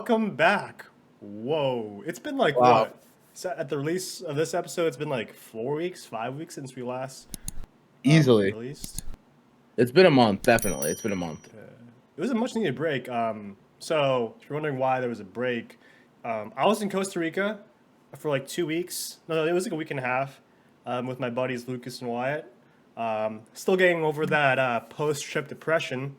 welcome back. Whoa, it's been like Wow. what? So at the release of this episode, it's been like 4 weeks, 5 weeks since we last Easily. released. It's been a month, definitely. It's been a month. It was a much needed break. So if you're wondering why there was a break, I was in Costa Rica for like 2 weeks. No, it was like a week and a half, with my buddies Lucas and Wyatt. Still getting over that post-trip depression.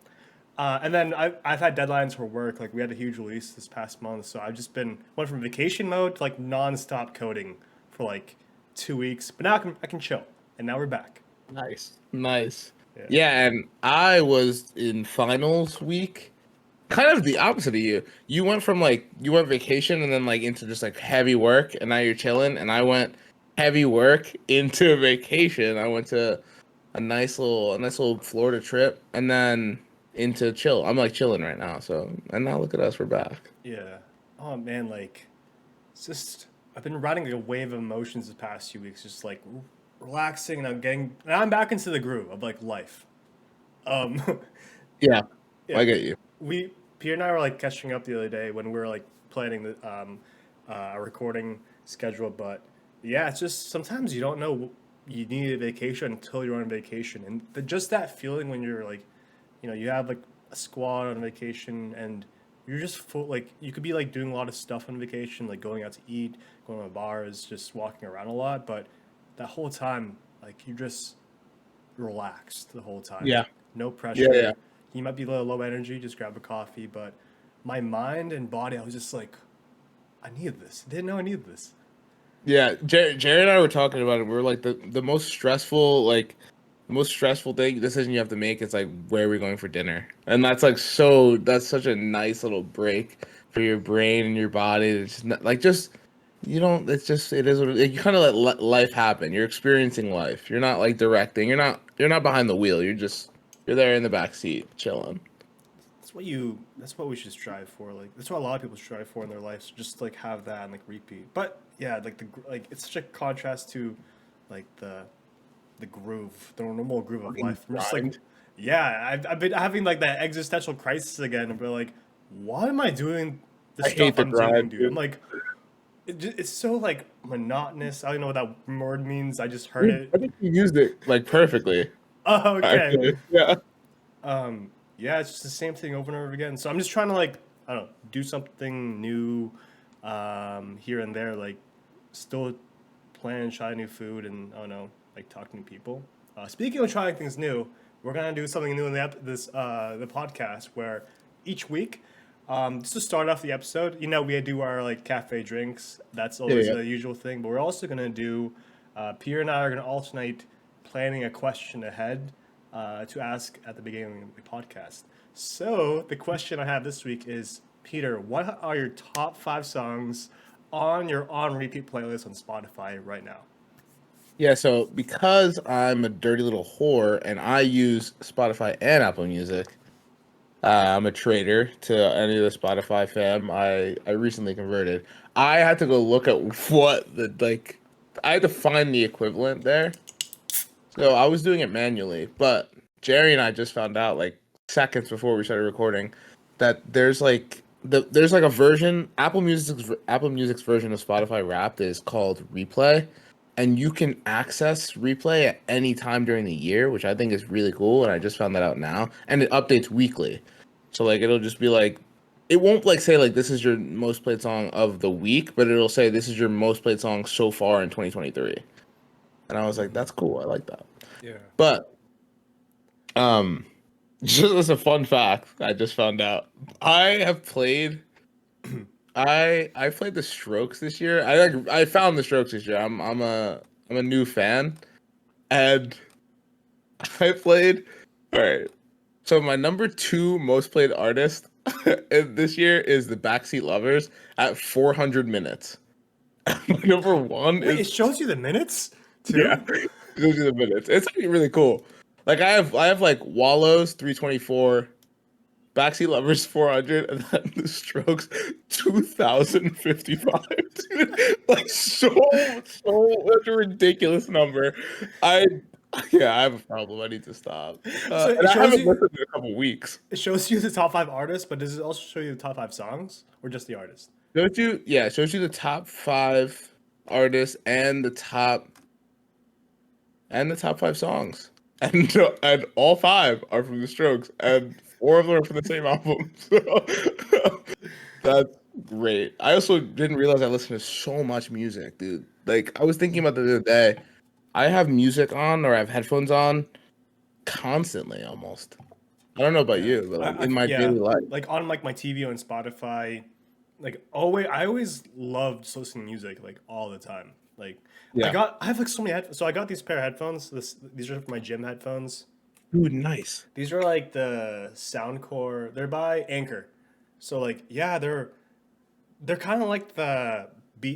And then I've had deadlines for work. Like we had a huge release this past month, so I've just been went from vacation mode to like non-stop coding for like 2 weeks. But now I can chill, and now we're back. Nice. Nice. Yeah. Yeah, and I was in finals week. Kind of the opposite of you. You went from you went vacation and then into just heavy work, and now you're chilling. And I went heavy work into vacation. I went to a nice little Florida trip, and then into chill. I'm chilling right now. So, and now look at us, we're back. Yeah. Oh man, like it's just I've been riding like a wave of emotions the past few weeks, just like relaxing, and I'm back into the groove of like life. Um, Yeah, yeah. I get you. Peter and I were like catching up the other day when we were like planning the a recording schedule, but yeah, it's just sometimes you don't know you need a vacation until you're on vacation, and just that feeling when you're like, you have like a squad on vacation and you're just full, like you could be like doing a lot of stuff on vacation, like going out to eat, going to bars, just walking around a lot, but that whole time, like you're just relaxed the whole time. Yeah. No Yeah, pressure. yeah. You might be a little low energy, just grab a coffee, but my mind and body, I was just like, I needed this. I didn't know I needed this. Yeah, Jerry and I were talking about it. We were like the most stressful decision you have to make is where are we going for dinner, and that's such a nice little break for your brain and your body. It's just you don't. It's just it is what you kind of let life happen. You're experiencing life. You're not directing. You're not behind the wheel. You're there in the back seat chilling. That's what we should strive for. Like that's what a lot of people strive for in their lives. Just like have that and like repeat. But yeah, like it's such a contrast to like the groove, the normal groove of life. I'm just like, Grind. yeah, I've been having like that existential crisis again, and be like, why am I doing the I hate stuff the I'm doing, grind, dude? I'm dude. like, it's so like monotonous. I don't know what that word means. I just heard it. I think you used it perfectly. Oh, okay. Actually, yeah. Yeah, it's just the same thing over and over again. So I'm just trying to like, I don't know, do something new, here and there. Like, still plan and try new food, and I don't know, like talk to new people. Speaking of trying things new, we're gonna do something new in the podcast where each week, just to start off the episode, we do our like cafe drinks. That's Yeah, always yeah. the usual thing, but we're also gonna do. Pierre and I are gonna alternate planning a question ahead, to ask at the beginning of the podcast. So the question I have this week is, Peter, what are your top 5 songs on your on repeat playlist on Spotify right now? Yeah, so because I'm a dirty little whore and I use Spotify and Apple Music, I'm a traitor to any of the Spotify fam. I recently converted. I had to go look at what I had to find the equivalent there. So I was doing it manually, but Jerry and I just found out seconds before we started recording that there's a version Apple Music's version of Spotify Wrapped is called Replay, and you can access Replay at any time during the year, which I think is really cool. And I just found that out now, and it updates weekly. So it'll just be it won't say this is your most played song of the week, but it'll say this is your most played song so far in 2023. And I was like, that's cool. I like that. Yeah. But just as a fun fact, I just found out I have played. I played the Strokes this year. I found the Strokes this year. I'm a new fan, and I played. All right. So my number 2 most played artist this year is the Backseat Lovers at 400 minutes. My number 1 Wait, it is shows you the minutes yeah. too? Those are the minutes. It's actually really cool. I have Wallows 324, Backseat Lovers 400, and then the Strokes 2055. Dude. So such a ridiculous number. I Yeah, I have a problem. I need to stop. So And I haven't listened in a couple weeks. it shows you the top five artists, but does it also show you the top five songs or just the artist? Shows you, yeah, shows you the top 5 artists and the top 5 songs, and all 5 are from The Strokes, and 4 of them are from the same album. So that's great. I also didn't realize I listened to so much music, dude. Like I was thinking about the other day. I have music on or I have headphones on constantly almost. I don't know about Yeah, you, but like in my yeah, daily life. like on like my TV on Spotify, like always, I always loved just listening to music like all the time. Like Yeah. I have like so many headphones. So I got these pair of headphones. These are my gym headphones. Dude, nice. These are like the Soundcore. They're by Anchor. So like yeah, they're kind of like the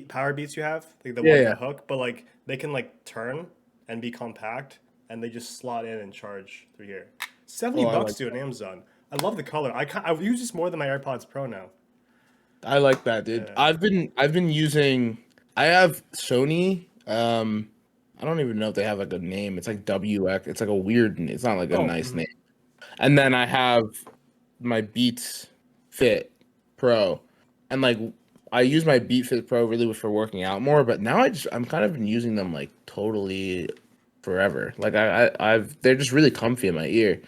power beats you have, like the Yeah, one with yeah. the hook, but like they can like turn and be compact, and they just slot in and charge through here. 70 Oh, I bucks like dude on Amazon. I love the color. I use this more than my AirPods Pro now. I like that, dude. Yeah. I've been using I have Sony. I don't even know if they have like a name. It's like WX. It's like a weird it's not like a Oh, nice name. And then I have my Beats Fit Pro. And like I use my Beat Fit Pro really for working out more, but now I'm kind of been using them like totally forever. Like I've they're just really comfy in my ear.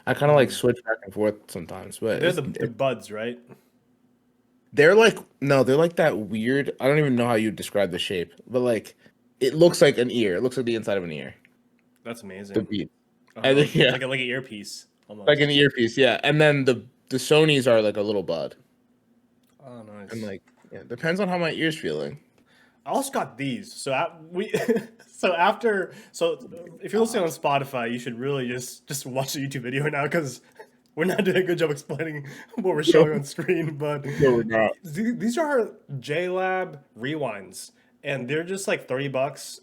I kind of like switch back and forth sometimes, but they're the buds, right? they're like no, they're like that weird. I don't even know how you describe the shape, but like it looks like an ear. It looks like the inside of an ear. That's The amazing. beat, and then, yeah, Like an earpiece like an almost. earpiece, yeah. And then the Sony's are like a little bud, Oh, and nice. like yeah, depends on how my ear's feeling. I also got these. So after so if you're listening on Spotify, you should really just watch the YouTube video now because we're not doing a good job explaining what we're No, showing on screen. But no, we're not. these are JLab rewinds, and they're just like 30 bucks.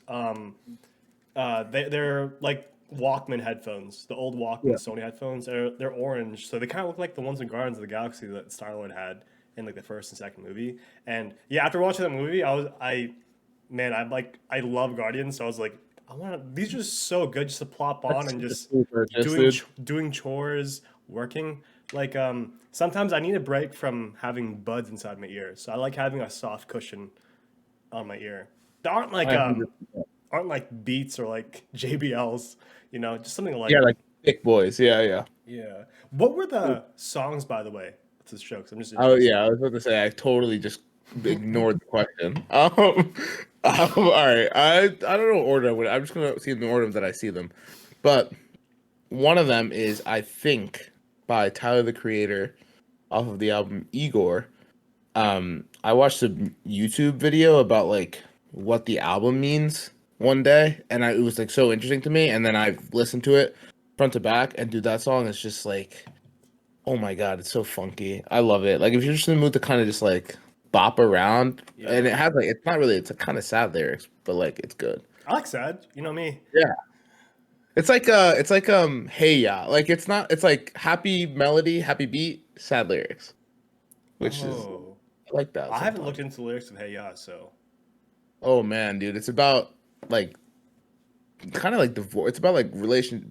They're like Walkman headphones, the old Walkman Yeah. Sony headphones. They're orange, so they kind of look like the ones in Guardians of the Galaxy that Star-Lord had in like the first and second movie. And yeah, after watching that movie, man, I love Guardians, so I was like, I want these are just so good just to plop on That's and such a just cool purchase, dude. doing chores, working. Like sometimes I need a break from having buds inside my ear, so I like having a soft cushion on my ear. They I 100%. aren't like Beats or like JBLs, just something Yeah, light. like thick boys. Yeah, yeah. Yeah. What were the songs, by the way? It's this show, 'cause I'm just Oh interested. yeah, I was about to say I totally just ignored the question. All right, I don't know what order I would. I'm just gonna see them in the order that I see them, but one of them is I think by Tyler the Creator off of the album Igor. I watched a YouTube video about like what the album means one day, and it was like so interesting to me. And then I listened to it front to back, and dude, that song is just like, oh my god, it's so funky. I love it. Like if you're just in the mood to kind of just like bop around, and Yeah. it has like it's not really it's a kind of sad lyrics, but like it's good. I like sad. You know me. Yeah. It's like hey ya. Like it's not it's like happy melody, happy beat, sad lyrics, which is Oh. I like that I haven't sometimes. looked into the lyrics of Hey Ya, so. Oh man, dude, it's about like kind of like divorce. It's about like a relationship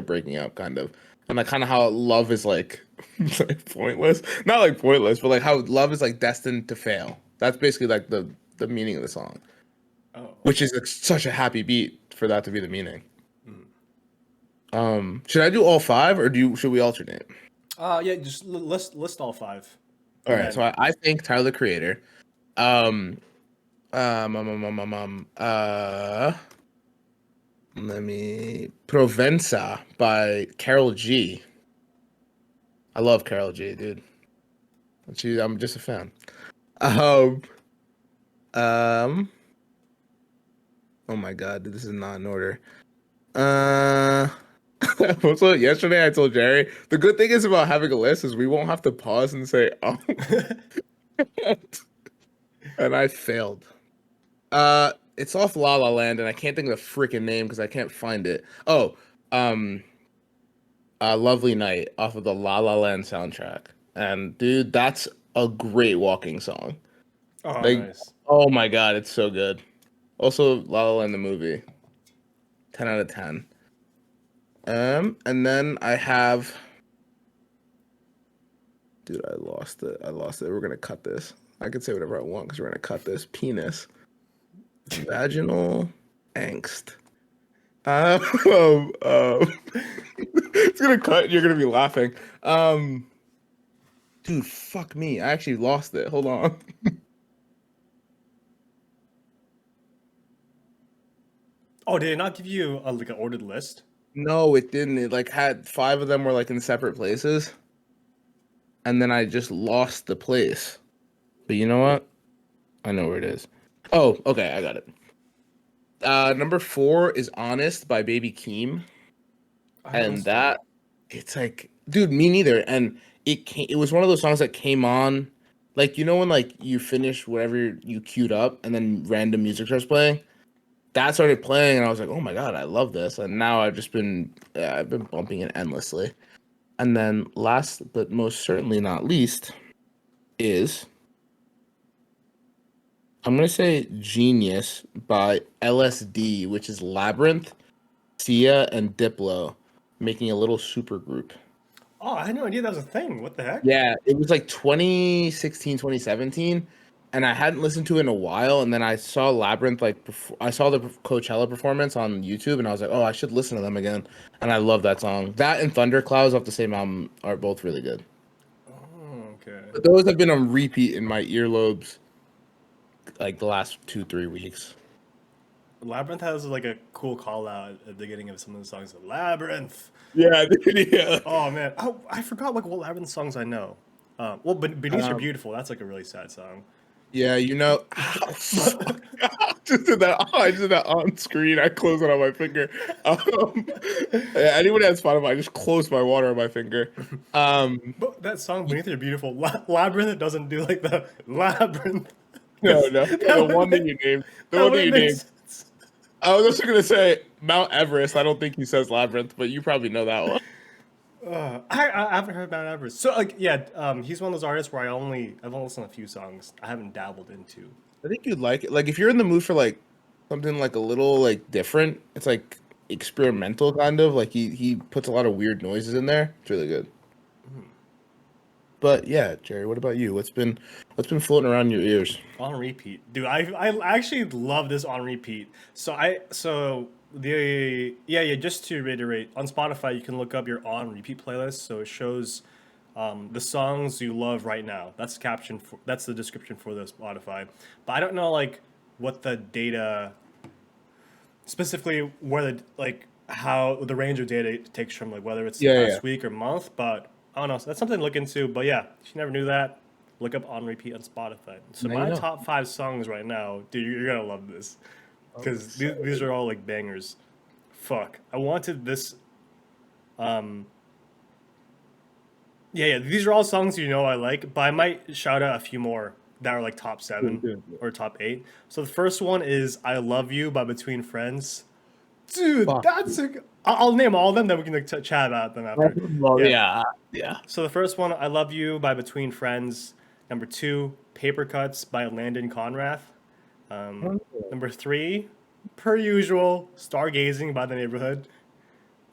breaking up, kind of, and like kind of how love is like, it's like pointless. Not like pointless, but like how love is like destined to fail. That's basically like the meaning of the song, Oh. which is like such a happy beat for that to be the meaning. Should I do all 5 or should we alternate? Yeah, just list all five. All And right, so then I think Tyler the Creator. Um, let me Provenza by Carol G. I love Carol G, dude. I'm just a fan. Um, um. Oh my God, dude, this is not in order. Uh. Also, yesterday I told Jerry the good thing is about having a list is we won't have to pause and say oh, and I failed. It's off La La Land, and I can't think of the freaking name because I can't find it. Oh, um, Lovely Night off of the La La Land soundtrack. And dude, that's a great walking song. oh, Like, nice. oh my God, it's so good. Also, La La Land the movie. 10 out of 10. And then I have, dude, I lost it. We're gonna cut this. I can say whatever I want because we're gonna cut this. Penis. Vaginal angst. It's gonna cut. You're gonna be laughing. Dude, fuck me. I actually lost it. Hold on. Oh, did it not give you like an ordered list? No, it didn't. It like had 5 of them were like in separate places, and then I just lost the place. But you know what? I know where it is. Oh, okay, I got it. Number 4 is "Honest" by Baby Keem, and that it's like, dude, me neither. And it was one of those songs that came on, like you know when like you finish whatever you queued up, and then random music starts playing. That started playing, and I was like, "Oh my god, I love this!" And now I've been bumping it endlessly. And then last but most certainly not least is I'm gonna say "Genius" by LSD, which is Labyrinth, Sia, and Diplo, making a little super group. Oh, I had no idea that was a thing. What the heck? Yeah, it was like 2016, 2017, and I hadn't listened to it in a while. And then I saw Labyrinth, I saw the Coachella performance on YouTube, and I was like, oh, I should listen to them again. And I love that song. That and Thunderclouds off the same album are both really good. Oh, okay. But those have been on repeat in my earlobes like the last 2-3 weeks. Labyrinth has like a cool call out at the beginning of some of the songs. Labyrinth. Yeah, yeah. Oh man, oh I forgot like what Labyrinth songs I know. Well, Beneath You're Um, Beautiful. That's like a really sad song. Yeah, you know, just did that. Oh, I just did that on screen. I closed it on my finger. Yeah, anyone that has Spotify, I just closed my water on my finger. But that song Beneath You're Beautiful, Labyrinth doesn't do like the Labyrinth. No, no, That the would one that make- you named, the that one that would you make named. sense. I was also gonna say Mount Everest. I don't think he says Labyrinth, but you probably know that one. I haven't heard about Everest. So like yeah, he's one of those artists where I've only listened to a few songs. I haven't dabbled into. I think you'd like it. Like if you're in the mood for like something like a little like different, it's like experimental kind of. Like he puts a lot of weird noises in there. It's really good. But yeah, Jerry, what about you? What's been floating around your ears? On repeat, dude. I actually love this on repeat. So just to reiterate, on Spotify you can look up your on repeat playlist. So it shows the songs you love right now. That's the description for the Spotify. But I don't know like what the data specifically where the like how the range of data it takes from like whether it's the Yeah, past yeah. week or month. But I don't know. So that's something to look into. But yeah, if you never knew that, look up on repeat on Spotify. So Now you my know. top 5 songs right now, dude, you're gonna love this because these are all like bangers. Fuck, I wanted this. Um, yeah, these are all songs you know I like, but I might shout out a few more that are like top seven Good. or top 8. So the first one is "I Love You" by Between Friends. Dude, Fuck. that's a. I'll name all of them, then we can like chat about them after. Well, Yeah. yeah, yeah. So the first one, "I Love You" by Between Friends. Number 2, "Paper Cuts" by Landon Conrath. Number 3, per usual, "Stargazing" by The Neighborhood.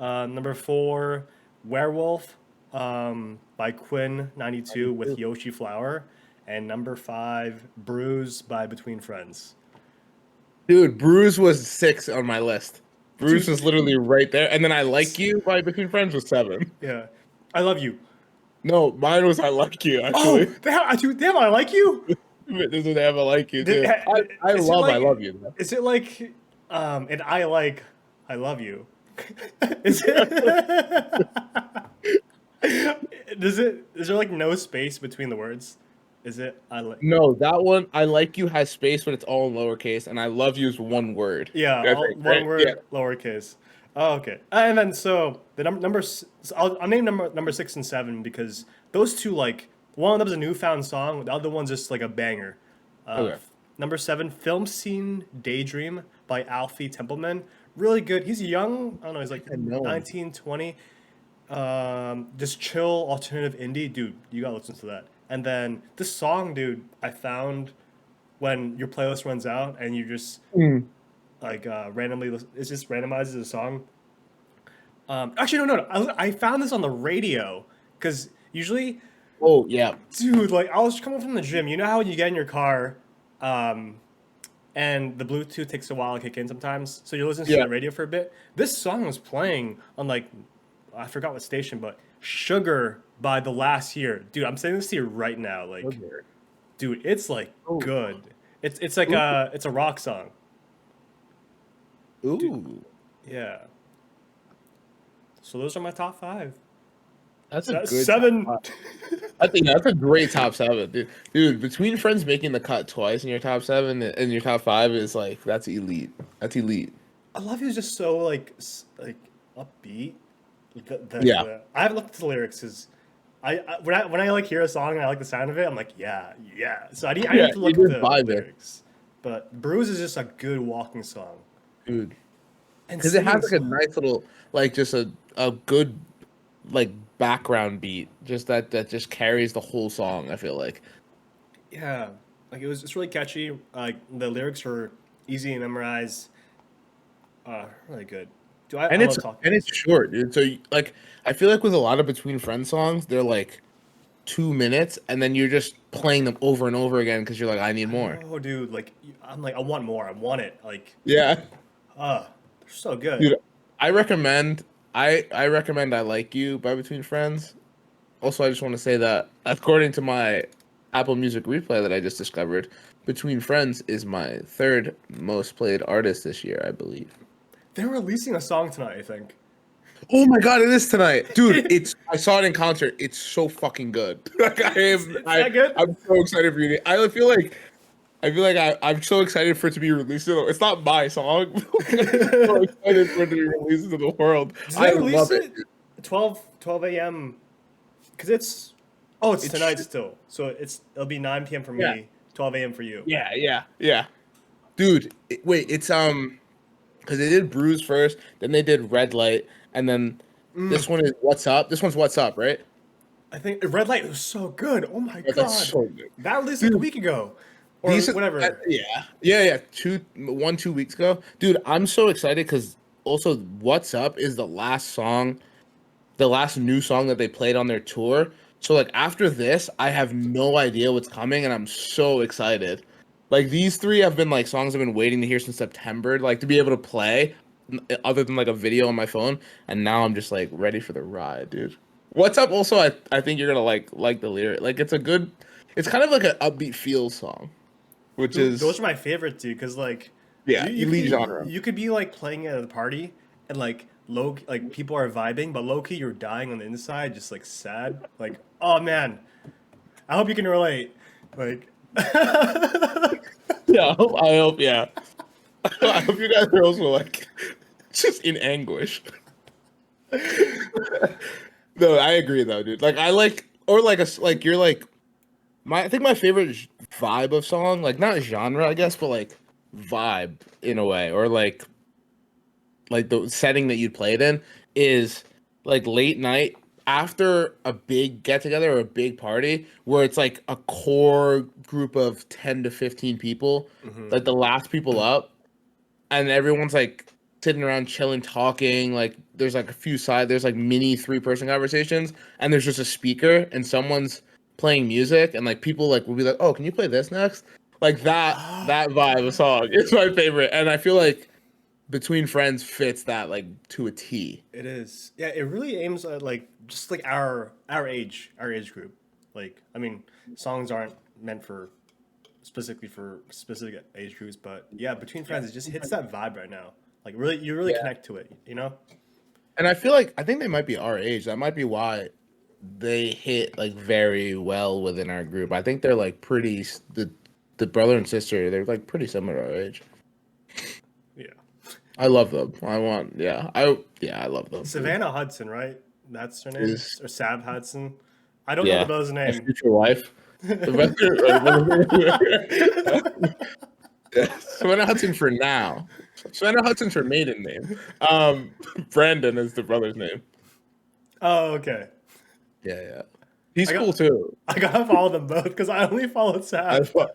Number 4, "Werewolf" by Quinn 92 with Yoshi Flower. And number 5, "Bruise" by Between Friends. Dude, Bruise was 6 on my list. Bruise Dude. was literally right there, and then I Like You by Between Friends was 7. Yeah. "I Love You." No, mine was I Like You Oh, actually. damn, "I Like You." This is I Like You Did, too. I is it love like, I Love You. Though. Is it like, and I like, "I Love You"? Is it? Is there like no space between the words? Is it? I like. No, that one I Like You has space, but it's all in lowercase, and I Love You is one word. Yeah, I all, think, one right? word, Yeah. lowercase. Oh, okay. And then so the I'll name number 6 and 7 because those two like one of them is a newfound song, the other one's just like a banger. Okay. Number 7, "Film Scene Daydream" by Alfie Templeman. Really good. He's young. I don't know. He's like I know him. 19, 20. Just chill alternative indie, dude. You gotta listen to that. And then this song, dude, I found when your playlist runs out and you just like randomly. It just randomizes a song. Actually, no. I found this on the radio because usually, Oh yeah, dude, like I was coming from the gym. You know how when you get in your car, um, and the Bluetooth takes a while to kick in sometimes. So you're listening to yeah. the radio for a bit. This song was playing on like I forgot what station, but Sugar by The Last Year. Dude, I'm saying this to you right now. Like, Okay. dude, it's like Oh, good. It's like ooh, it's a rock song. Dude, ooh, yeah. So those are my top five. that's a good top Seven. five. I think that's a great top seven, dude. Dude, between friends making the cut twice in your top seven and your top five is like that's elite. That's elite. I love you. Just so like like upbeat. Yeah, I haven't looked at the lyrics because when I like hear a song and I like the sound of it, I'm like yeah yeah. So I yeah. need to You look at just the vibe it, lyrics. But Bruise is just a good walking song dude. and Because it singing has like a song. nice little like just a good like background beat, just that just carries the whole song. I feel like. Yeah, like it's really catchy. Like the lyrics are easy to memorize. Really good. I And love talking it's music. short, dude. So like I feel like with a lot of between friends songs, they're like 2 minutes, and then you're just playing them over and over again because you're like, I need I more. know, dude. Like I'm like I want more. I want it. Like Yeah, they're so good. dude. I recommend I recommend I Like You by Between Friends. Also, I just want to say that according to my Apple Music replay that I just discovered, Between Friends is my third most played artist this year, I believe. They're releasing a song tonight. I think. Oh my god, it is tonight, dude! It's I saw it in concert. It's so fucking good. Like It's that good? I'm so excited for you. I feel like I'm so excited for it to be released. It's not my song. I'm so Did excited for it to be released into the world. I they release love it. it 12 a.m. Because it's oh it's It's tonight still. So it'll be 9 p.m. for yeah, me, 12 a.m. for you. yeah, dude. Wait, it's because they did Bruise first, then they did Red Light, and then this one is What's Up. This one's What's Up, right? I think Red Light was so good. Oh my Yeah, that's god, so good, that released like a dude. week ago, or These, whatever. yeah. 2 weeks ago, dude. I'm so excited because also "What's Up" is the last song, the last new song that they played on their tour. So like after this, I have no idea what's coming, and I'm so excited. Like these three have been like songs I've been waiting to hear since September, like to be able to play, other than like a video on my phone, and now I'm just like ready for the ride, dude. "What's Up" also, I think you're gonna like the lyric. Like it's a good, it's kind of like an upbeat feel song, which Dude, those is are my favorite, dude. Because like, yeah, elite genre. you could be like playing at a party and like like people are vibing, but low key you're dying on the inside, just like sad. Like, oh man, I hope you can relate. Like, Yeah, yeah. I hope you guys are also like just in anguish. No, I agree though, dude. Like I like or like like you're like my I think my favorite vibe of song, like not genre, I guess, but like vibe in a way, or like the setting that you'd play it in is like late night after a big get together or a big party where it's like a core group of 10 to 15 people, mhm. like the last people up, and everyone's like sitting around chilling, talking. Like there's like a few there's like mini 3-person conversations, and there's just a speaker, and someone's playing music, and like people like will be like, "Oh, can you play this next?" Like that vibe of song is my favorite, and I feel like Between Friends fits that like to a T. It is. Yeah, it really aims at like just like our age group. Like, I mean, songs aren't meant for specifically for specific age groups, but yeah, Between Friends it just hits that vibe right now. Like really you really Yeah. connect to it, you know? And I feel like I think they might be our age. That might be why they hit like very well within our group. I think they're like the brother and sister, they're like pretty similar to our age. Yeah. I love them. I love them. Savannah Hudson, right? That's her name? Is Or Sab Hudson. I don't know the yeah, brother's my name. future wife. The best, yeah. Savannah Hudson for now. Savannah Hudson's her maiden name. Brandon is the brother's name. Oh, okay. Yeah. He's I cool got too. I gotta follow them both because I only followed I Sab. fo-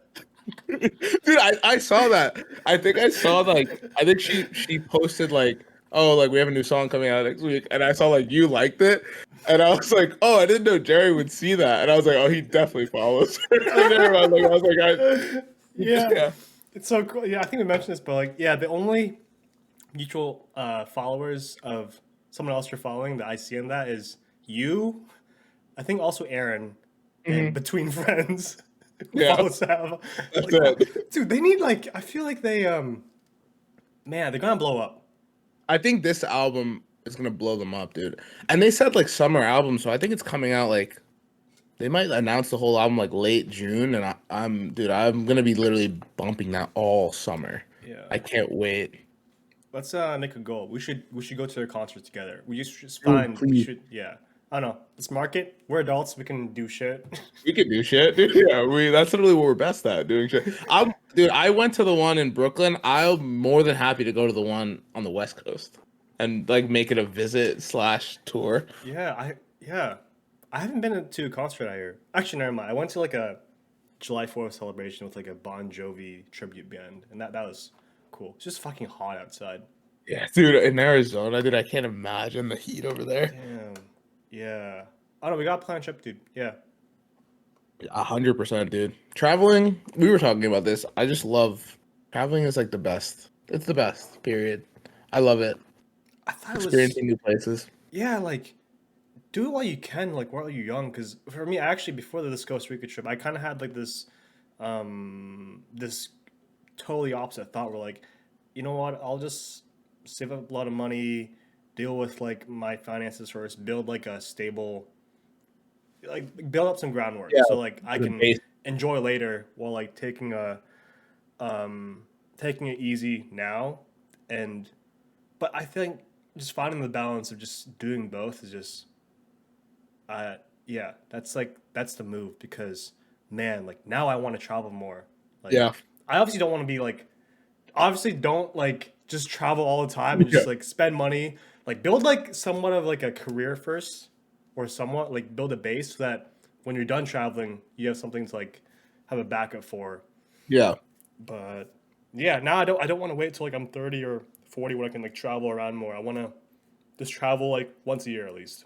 Dude, I saw that. I think I saw like I think she posted like, oh, like we have a new song coming out next week, and I saw like you liked it, and I was like, oh, I didn't know Jerry would see that, and I was like, oh, he definitely follows her. And then I was like, Yeah, yeah, it's so cool. Yeah, I think we mentioned this, but like, yeah, the only mutual followers of someone else you're following that I see in that is you. I think also Aaron, and hmm between friends who yeah, follows Sav. that's Like, it. dude, they need like. I feel like they man, they're gonna blow up. I think this album is gonna blow them up, dude. And they said like summer album, so I think it's coming out like they might announce the whole album like late June, and dude, I'm gonna be literally bumping that all summer. Yeah. I can't wait. Let's make a goal. We should go to their concert together. We just Dude, find we please. should yeah. I don't know. Let's market. We're adults. We can do shit. We could do shit, dude. Yeah, that's literally what we're best at doing shit. Dude, I went to the one in Brooklyn. I'm more than happy to go to the one on the West Coast and like make it a visit slash tour. Yeah. I haven't been to a concert out here. Actually, never mind. I went to like a July 4th celebration with like a Bon Jovi tribute band, and that was cool. It's just fucking hot outside. Yeah, dude, in Arizona, dude, I can't imagine the heat over there. Damn. Yeah. I don't know. We got a plan trip, dude. Yeah. 100%, dude. Traveling, we were talking about this. I just love traveling is like the best. It's the best, period. I love it. I thought it was Experiencing new places. yeah, like do it while you can, like while you're young. Because for me, actually, before this Costa Rica trip, I kind of had like this totally opposite thought. Where like, you know what? I'll just save up a lot of money, deal with like my finances first, build like a stable, like build up some groundwork, Yeah, so like I the can base. enjoy later while like um taking it easy now. And but I think just finding the balance of just doing both is just yeah, that's the move because man, like now I want to travel more. Like Yeah. I obviously don't want to be like obviously don't like just travel all the time and Yeah. just like spend money. Like build like somewhat of like a career first or somewhat like build a base so that when you're done traveling, you have something to like have a backup for. Yeah. But yeah, now I don't want to wait till like I'm 30 or 40 when I can like travel around more. I want to just travel like once a year at least.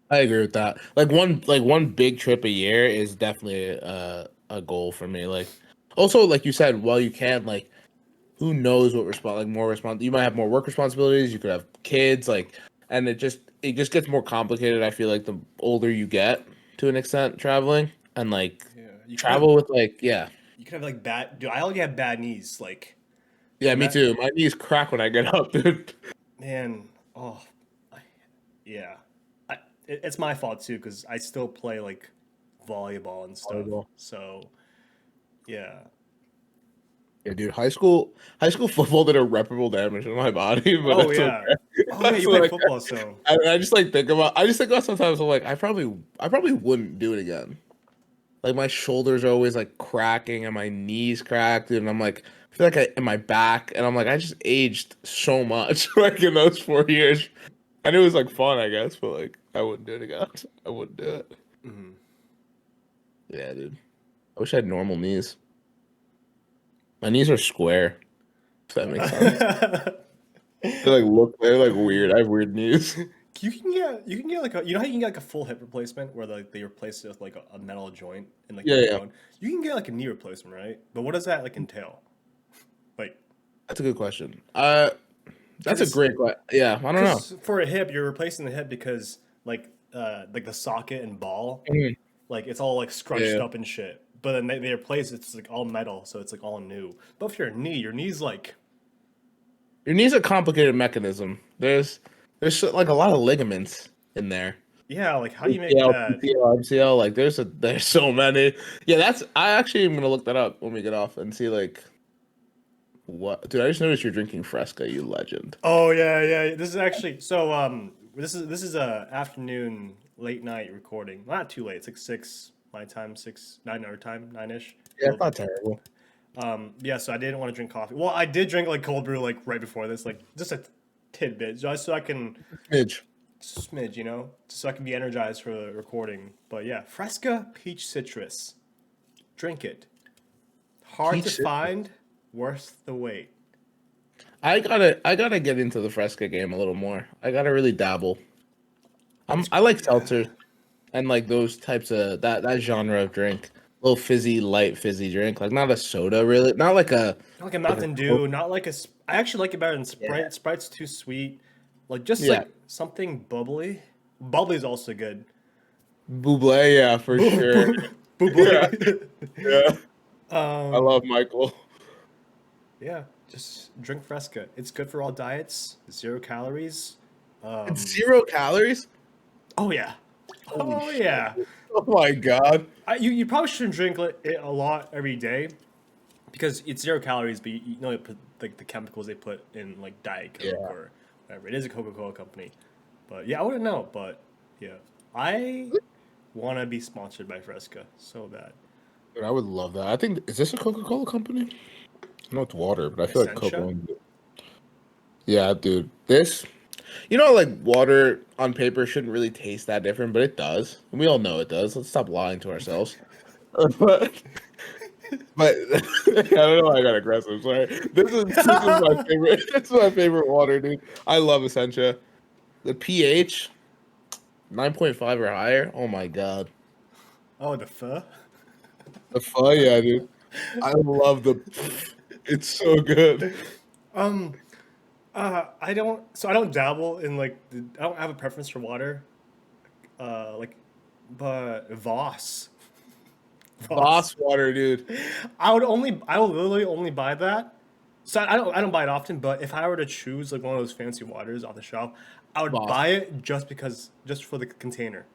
I agree with that. Like one big trip a year is definitely a goal for me. Like also like you said, while you can like who knows what like more you might have more work responsibilities, you could have kids like and it just gets more complicated I feel like the older you get to an extent traveling and like Yeah, travel with like yeah. you could have like bad. Dude, I already have bad knees. Like, Yeah, me ima- too. My knees crack when I get up, dude. man, oh, I, yeah, it's my fault too because I still play like volleyball and stuff. Horrible. So yeah, Yeah, dude, high school football did irreparable damage in my body, but oh it's yeah, okay. oh yeah. You So play like football, so I just like think about sometimes I'm like I probably wouldn't do it again. Like my shoulders are always like cracking and my knees cracked and I'm like I feel like in my back and I'm like I just aged so much like in those 4 years. And it was like fun, I guess, but like I wouldn't do it again. I wouldn't do it. mhm. Yeah, dude. I wish I had normal knees. My knees are square, if that makes sense. They're like weird. I have weird knees. You can get like a you know how you can get like a full hip replacement where like they replace it with like a metal joint in like Yeah, the yeah. bone. You can get like a knee replacement, right? But what does that like entail? Like, That's a good question. because That's a great question. Yeah, I don't know. because for a hip, you're replacing the hip because like the socket and ball, Mhm. like it's all like scrunched Yeah. up and shit. But then they replace it, it's like all metal, so it's like all new. But if your knee's like Your knee's a complicated mechanism. There's like a lot of ligaments in there. yeah, like how do you make ACL, that? PCL, MCL, like there's so many. Yeah, I actually am gonna look that up when we get off and see like what dude, I just noticed you're drinking Fresca, you legend. Oh yeah. This is actually so this is a afternoon late night recording. Not too late. It's like 6 my time, 6 9 our time, 9ish. Yeah, it's not terrible. Yeah, so I didn't want to drink coffee. Well, I did drink like cold brew like right before this, like just a tidbit, just so I can Midge. smidge, just so I can be energized for the recording. But yeah, Fresca peach citrus. Drink it. Hard to Peach. find, worth the wait. I gotta get into the Fresca game a little more. I gotta really dabble. I like seltzers and like those types of that genre of drink. Little fizzy, light fizzy drink. Like not a soda really. Not Not like a like a Mountain Coke. Dew, not like I actually like it better than Yeah. Sprite. Sprite's too sweet. Like just Yeah. like something bubbly. Bubbly's also good. Buble, yeah, for sure. Yeah. Bubbly. Yeah. I um, love Michael. yeah, just drink Fresca. It's good for all diets. 0 calories. It's Um, 0 calories? oh yeah, Holy oh shit. yeah. Oh my god. You probably shouldn't drink it a lot every day because it's 0 calories, but you know it put, like the chemicals they put in like Diet Coke Yeah. or whatever. It is a Coca-Cola company, but yeah, I wouldn't know. But yeah, I want to be sponsored by Fresca so bad. Dude, I would love that. I think is this a Coca-Cola company? I know it's water, but I feel like Coke Essentia. owns it. Yeah, dude. This like water on paper shouldn't really taste that different, but it does. We all know it does. Let's stop lying to ourselves. but I don't know why I got aggressive. Sorry. This is my favorite. This is my favorite water, dude. I love Essentia. The pH 9.5 or higher. Oh my god. Oh, the pho. The fun, yeah, dude. I love the. It's so good. Um, I don't. So I don't dabble in like. I don't have a preference for water. Like, but Voss. Boss water, dude. I would literally only buy that. So I don't buy it often, but if I were to choose like one of those fancy waters off the shelf, I would Boss. buy it just for the container.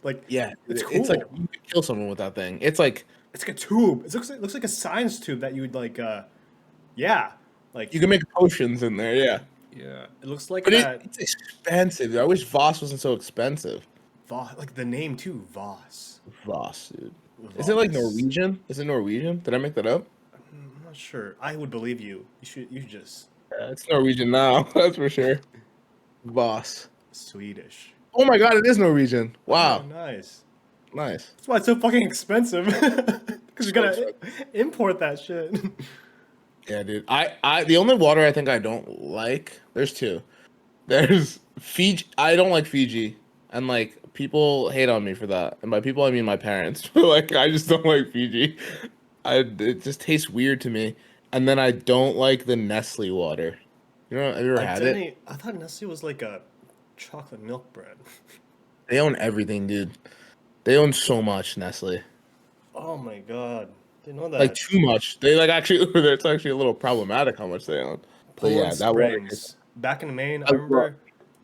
Like Yeah, it's it's like cool. you could kill someone with that thing. It's like It's like a tube. Looks like a science tube that you would like yeah. Like you can make potions in there. Yeah, yeah. It looks like but that it's expensive. I wish Voss wasn't so expensive. Voss, like the name too, Voss. Voss, dude. Is it like Voss. Norwegian? Is it Norwegian? Did I make that up? I'm not sure. I would believe you. You should just Yeah, it's Norwegian now. That's for sure. Voss. Swedish. Oh my god, it is Norwegian. Oh, Wow, nice. nice. That's why it's so fucking expensive. Because you So gotta expensive. import that shit. Yeah, dude. The only water I think I don't like. There's two. There's Fiji. I don't like Fiji, and like people hate on me for that. And by people I mean my parents. Like I just don't like Fiji. It just tastes weird to me. And then I don't like the Nestle water. Have you ever had it? I thought Nestle was like a chocolate milk bread. They own everything, dude. They own so much Nestle. Oh my god. Didn't know Like that. too much. They like actually. It's actually a little problematic how much they own. But yeah, Poland that water. Springs. Back in Maine, I I love- remember,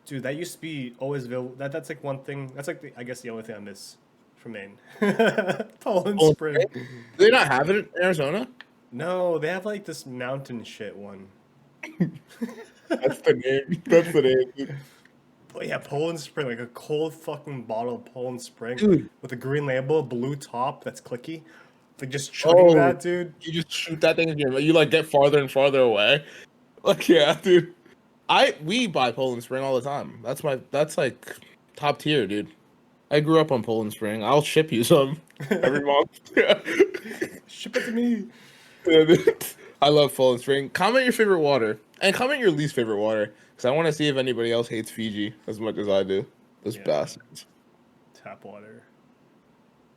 dude, that used to be always available. That's like one thing. That's like I guess the only thing I miss from Maine. Poland Oh, Spring. do they not have it in Arizona? No, they have like this mountain shit one. That's the name. That's the name, dude. But yeah, Poland Spring, like a cold fucking bottle of Poland Spring Dude. with a green label, blue top that's clicky. Like just chugging Oh, that, dude. you just shoot that thing in your. You like get farther and farther away. Like yeah, dude. We buy Poland Spring all the time. That's like top tier, dude. I grew up on Poland Spring. I'll ship you some every month. Yeah. Ship it to me. Yeah, dude. I love Poland Spring. Comment your favorite water and comment your least favorite water because I want to see if anybody else hates Fiji as much as I do. Those Yeah. bastards. Tap water.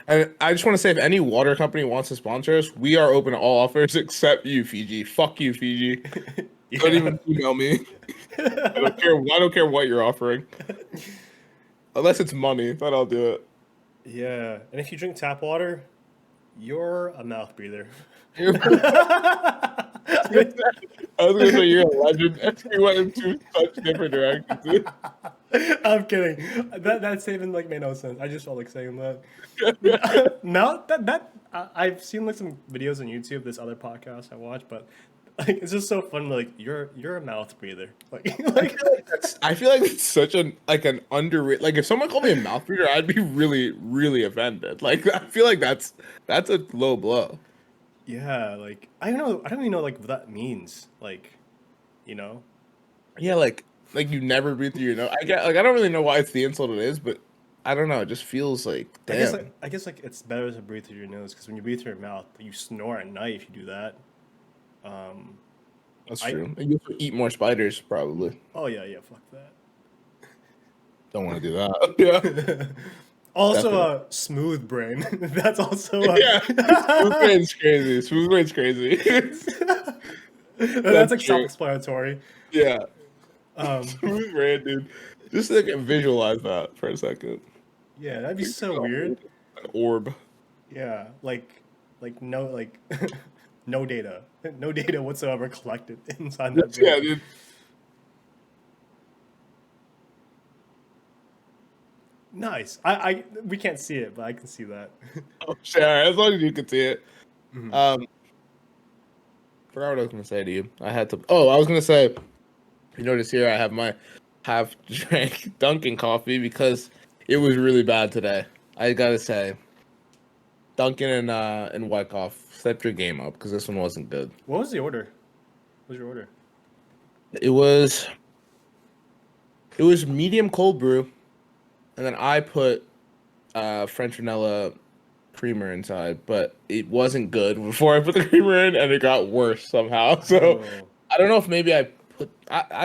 And I just want to say, if any water company wants to sponsor us, we are open to all offers except you, Fiji. Fuck you, Fiji. Don't even email me. I don't care. I don't care what you're offering, unless it's money. Then I'll do it. Yeah, and if you drink tap water, you're a mouth breather. I was gonna say you're a legend. We went in two such different directions. Dude. I'm kidding. That statement like made no sense. I just felt like saying that. No, I've seen like some videos on YouTube. This other podcast I watch, but like it's just so fun. Like you're a mouth breather. Like I feel like it's such an underrated. Like if someone called me a mouth breather, I'd be really, really offended. Like I feel like that's a low blow. yeah, like I don't know. I don't even know like what that means. Like, you know. Yeah, like you never breathe through your nose. I don't really know why it's the insult it is, but I don't know. It just feels like damn. I guess like it's better to breathe through your nose because when you breathe through your mouth, you snore at night if you do that. Um, That's I true. And you also eat more spiders, probably. oh yeah, fuck that. Don't want to do that. Yeah, Also, definitely. a smooth brain. That's also Yeah, smooth a brain's crazy. Smooth brain's crazy. that's That's like true. self-explanatory. Yeah, Um, smooth brain, dude. Just like visualize that for a second. yeah, that'd be Picture so weird. an orb. Yeah, no, no data, no data whatsoever collected inside that brain. Yeah, dude. Nice. We can't see it, but I can see that. Oh, shit, all right, as long as you can see it. Mhm. Um, forgot what I was gonna say to you. I had to. Oh, I was gonna say. You notice here I have my half drank Dunkin' coffee because it was really bad today. I gotta say, Dunkin' and Wyckoff stepped your game up because this one wasn't good. What was the order? What was your order? It was it was medium cold brew, and then I put French vanilla creamer inside, but it wasn't good before I put the creamer in, and it got worse somehow. So Oh, I don't know if maybe I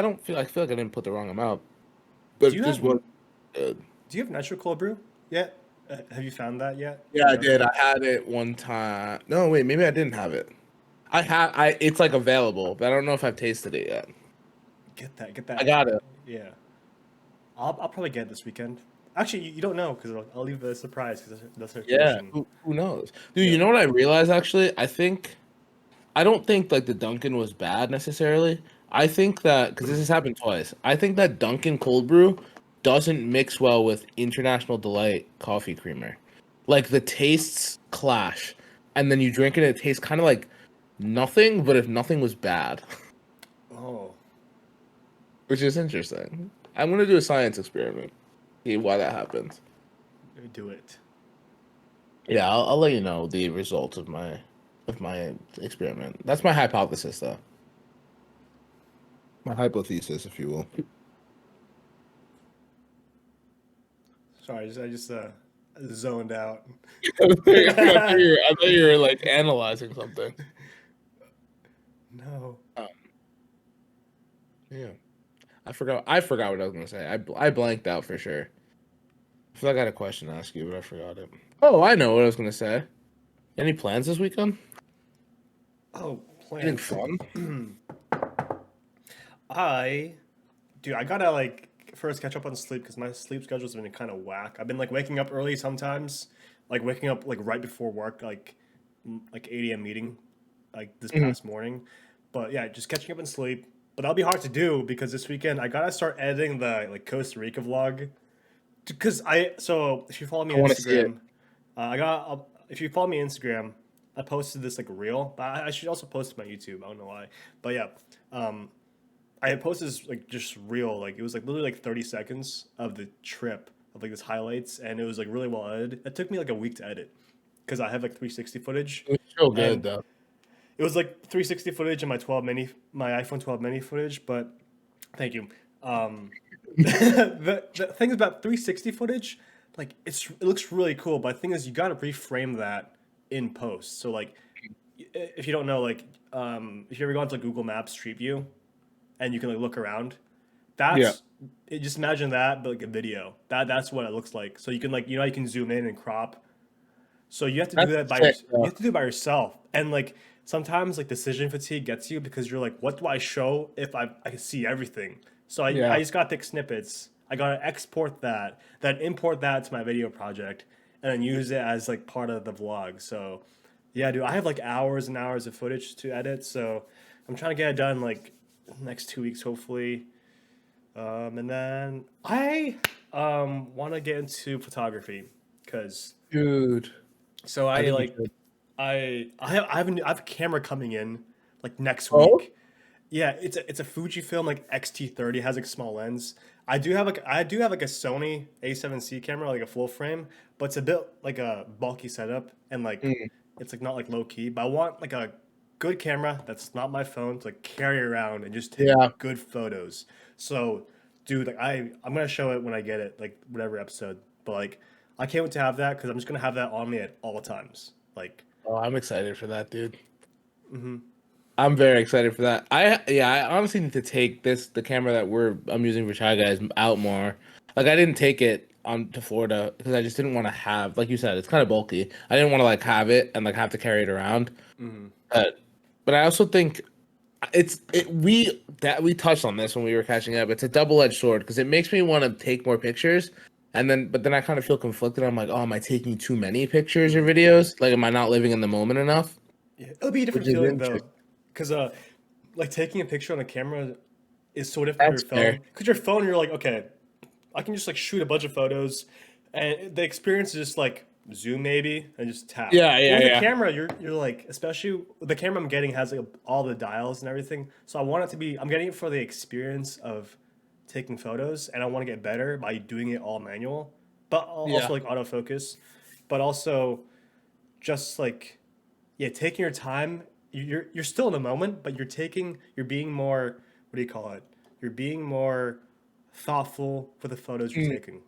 don't feel I feel like I didn't put the wrong amount, but do it you just have wasn't good. do you have nitro cold brew yet? Have you found that yet? Yeah, I No. did. I had it one time. No, wait, maybe I didn't have it. I it's like available, but I don't know if I've tasted it yet. Get I that. got it. Yeah, I'll probably get it this weekend. Actually, you don't know because I'll leave it a surprise because that's our Yeah, tradition. who knows? Dude, Yeah. you know what I realized actually? I don't think like the Dunkin' was bad necessarily. I think that because this has happened twice. I think that Dunkin' cold brew doesn't mix well with International Delight coffee creamer. Like the tastes clash, and then you drink it, it tastes kind of like nothing, but if nothing was bad, Oh, which is interesting. I'm gonna do a science experiment, see why that happens. do it. Yeah, I'll let you know the results of my experiment. That's my hypothesis, though. My hypothesis, if you will. Sorry, I just zoned out. I thought you were like analyzing something. No. Yeah, I forgot what I was gonna say. I blanked out for sure. I feel like I had a question to ask you, but I forgot it. Oh, I know what I was gonna say. Any plans this weekend? Oh, Anything plans. fun? I, dude, I gotta like first catch up on sleep because my sleep schedule's been kind of whack. I've been like waking up early sometimes, like waking up like right before work, like 8 a.m. meeting, like this Mhm. past morning. But yeah, just catching up on sleep. But that'll be hard to do because this weekend I gotta start editing the like Costa Rica vlog. Because so if you follow me I on want to see it. Instagram, if you follow me on Instagram, I posted this like reel, but I should also post it on my YouTube. I don't know why, but yeah, um, I had posted this like just reel, like it was like literally like 30 seconds of the trip of like this highlights, and it was like really well edited. It took me like a week to edit because I have like 360 footage, It was so good and though. it was like 360 footage and my iPhone 12 mini footage, but thank you. The thing about 360 footage, like it looks really cool, but the thing is you got to reframe that in post. So like if you don't know, like if you ever go into like Google Maps Street View and you can like look around, Yeah, just imagine that but like a video. That's what it looks like. So you can like you can zoom in and crop, so you have to do that's that sick. you Though. have to do it by yourself. And like sometimes like decision fatigue gets you because you're like, what do I show if I can see everything? So I Yeah, just gotta pick snippets. I gotta export that, then import that to my video project, and then use it as like part of the vlog. So yeah, dude, I have like hours and hours of footage to edit. So I'm trying to get it done like next 2 weeks, hopefully. And then I want to get into photography because dude. so I I think you like should. I have a camera coming in like next Oh, week. Yeah, it's a Fujifilm like X-T30, has like a small lens. I do have like a Sony A7C camera, like a full frame, but it's a bit like a bulky setup and like mm, it's like not like low key. But I want like a good camera that's not my phone to like carry around and just take yeah. good photos. So, dude, like I'm gonna show it when I get it, like whatever episode. But like, I can't wait to have that because I'm just gonna have that on me at all times. Like, Oh, I'm excited for that, dude. I'm very excited for that. I honestly need to take the camera that I'm using for Shy Guys out more. Like I didn't take it on to Florida because I just didn't want to have, like you said, it's kind of bulky. I didn't want to like have it and like have to carry it around. But but I also think we touched on this when we were catching up. It's a double-edged sword because it makes me want to take more pictures, and then I kind of feel conflicted. I'm like, oh, am I taking too many pictures or videos? Like, am I not living in the moment enough? yeah, it'll be a Which different is feeling though, interesting. because like taking a picture on a camera is so different from That's your phone. fair. Because your phone, you're like, okay, I can just like shoot a bunch of photos, and the experience is just like zoom maybe and just tap. Yeah, But yeah, with a yeah. camera, you're like, especially the camera I'm getting has like all the dials and everything. So I want it to be. I'm getting it for the experience of taking photos, and I want to get better by doing it all manual, but Yeah. also like autofocus, but also just like yeah, taking your time. You're still in the moment, but you're being more. What do you call it? You're being more thoughtful for the photos you're Mm. taking.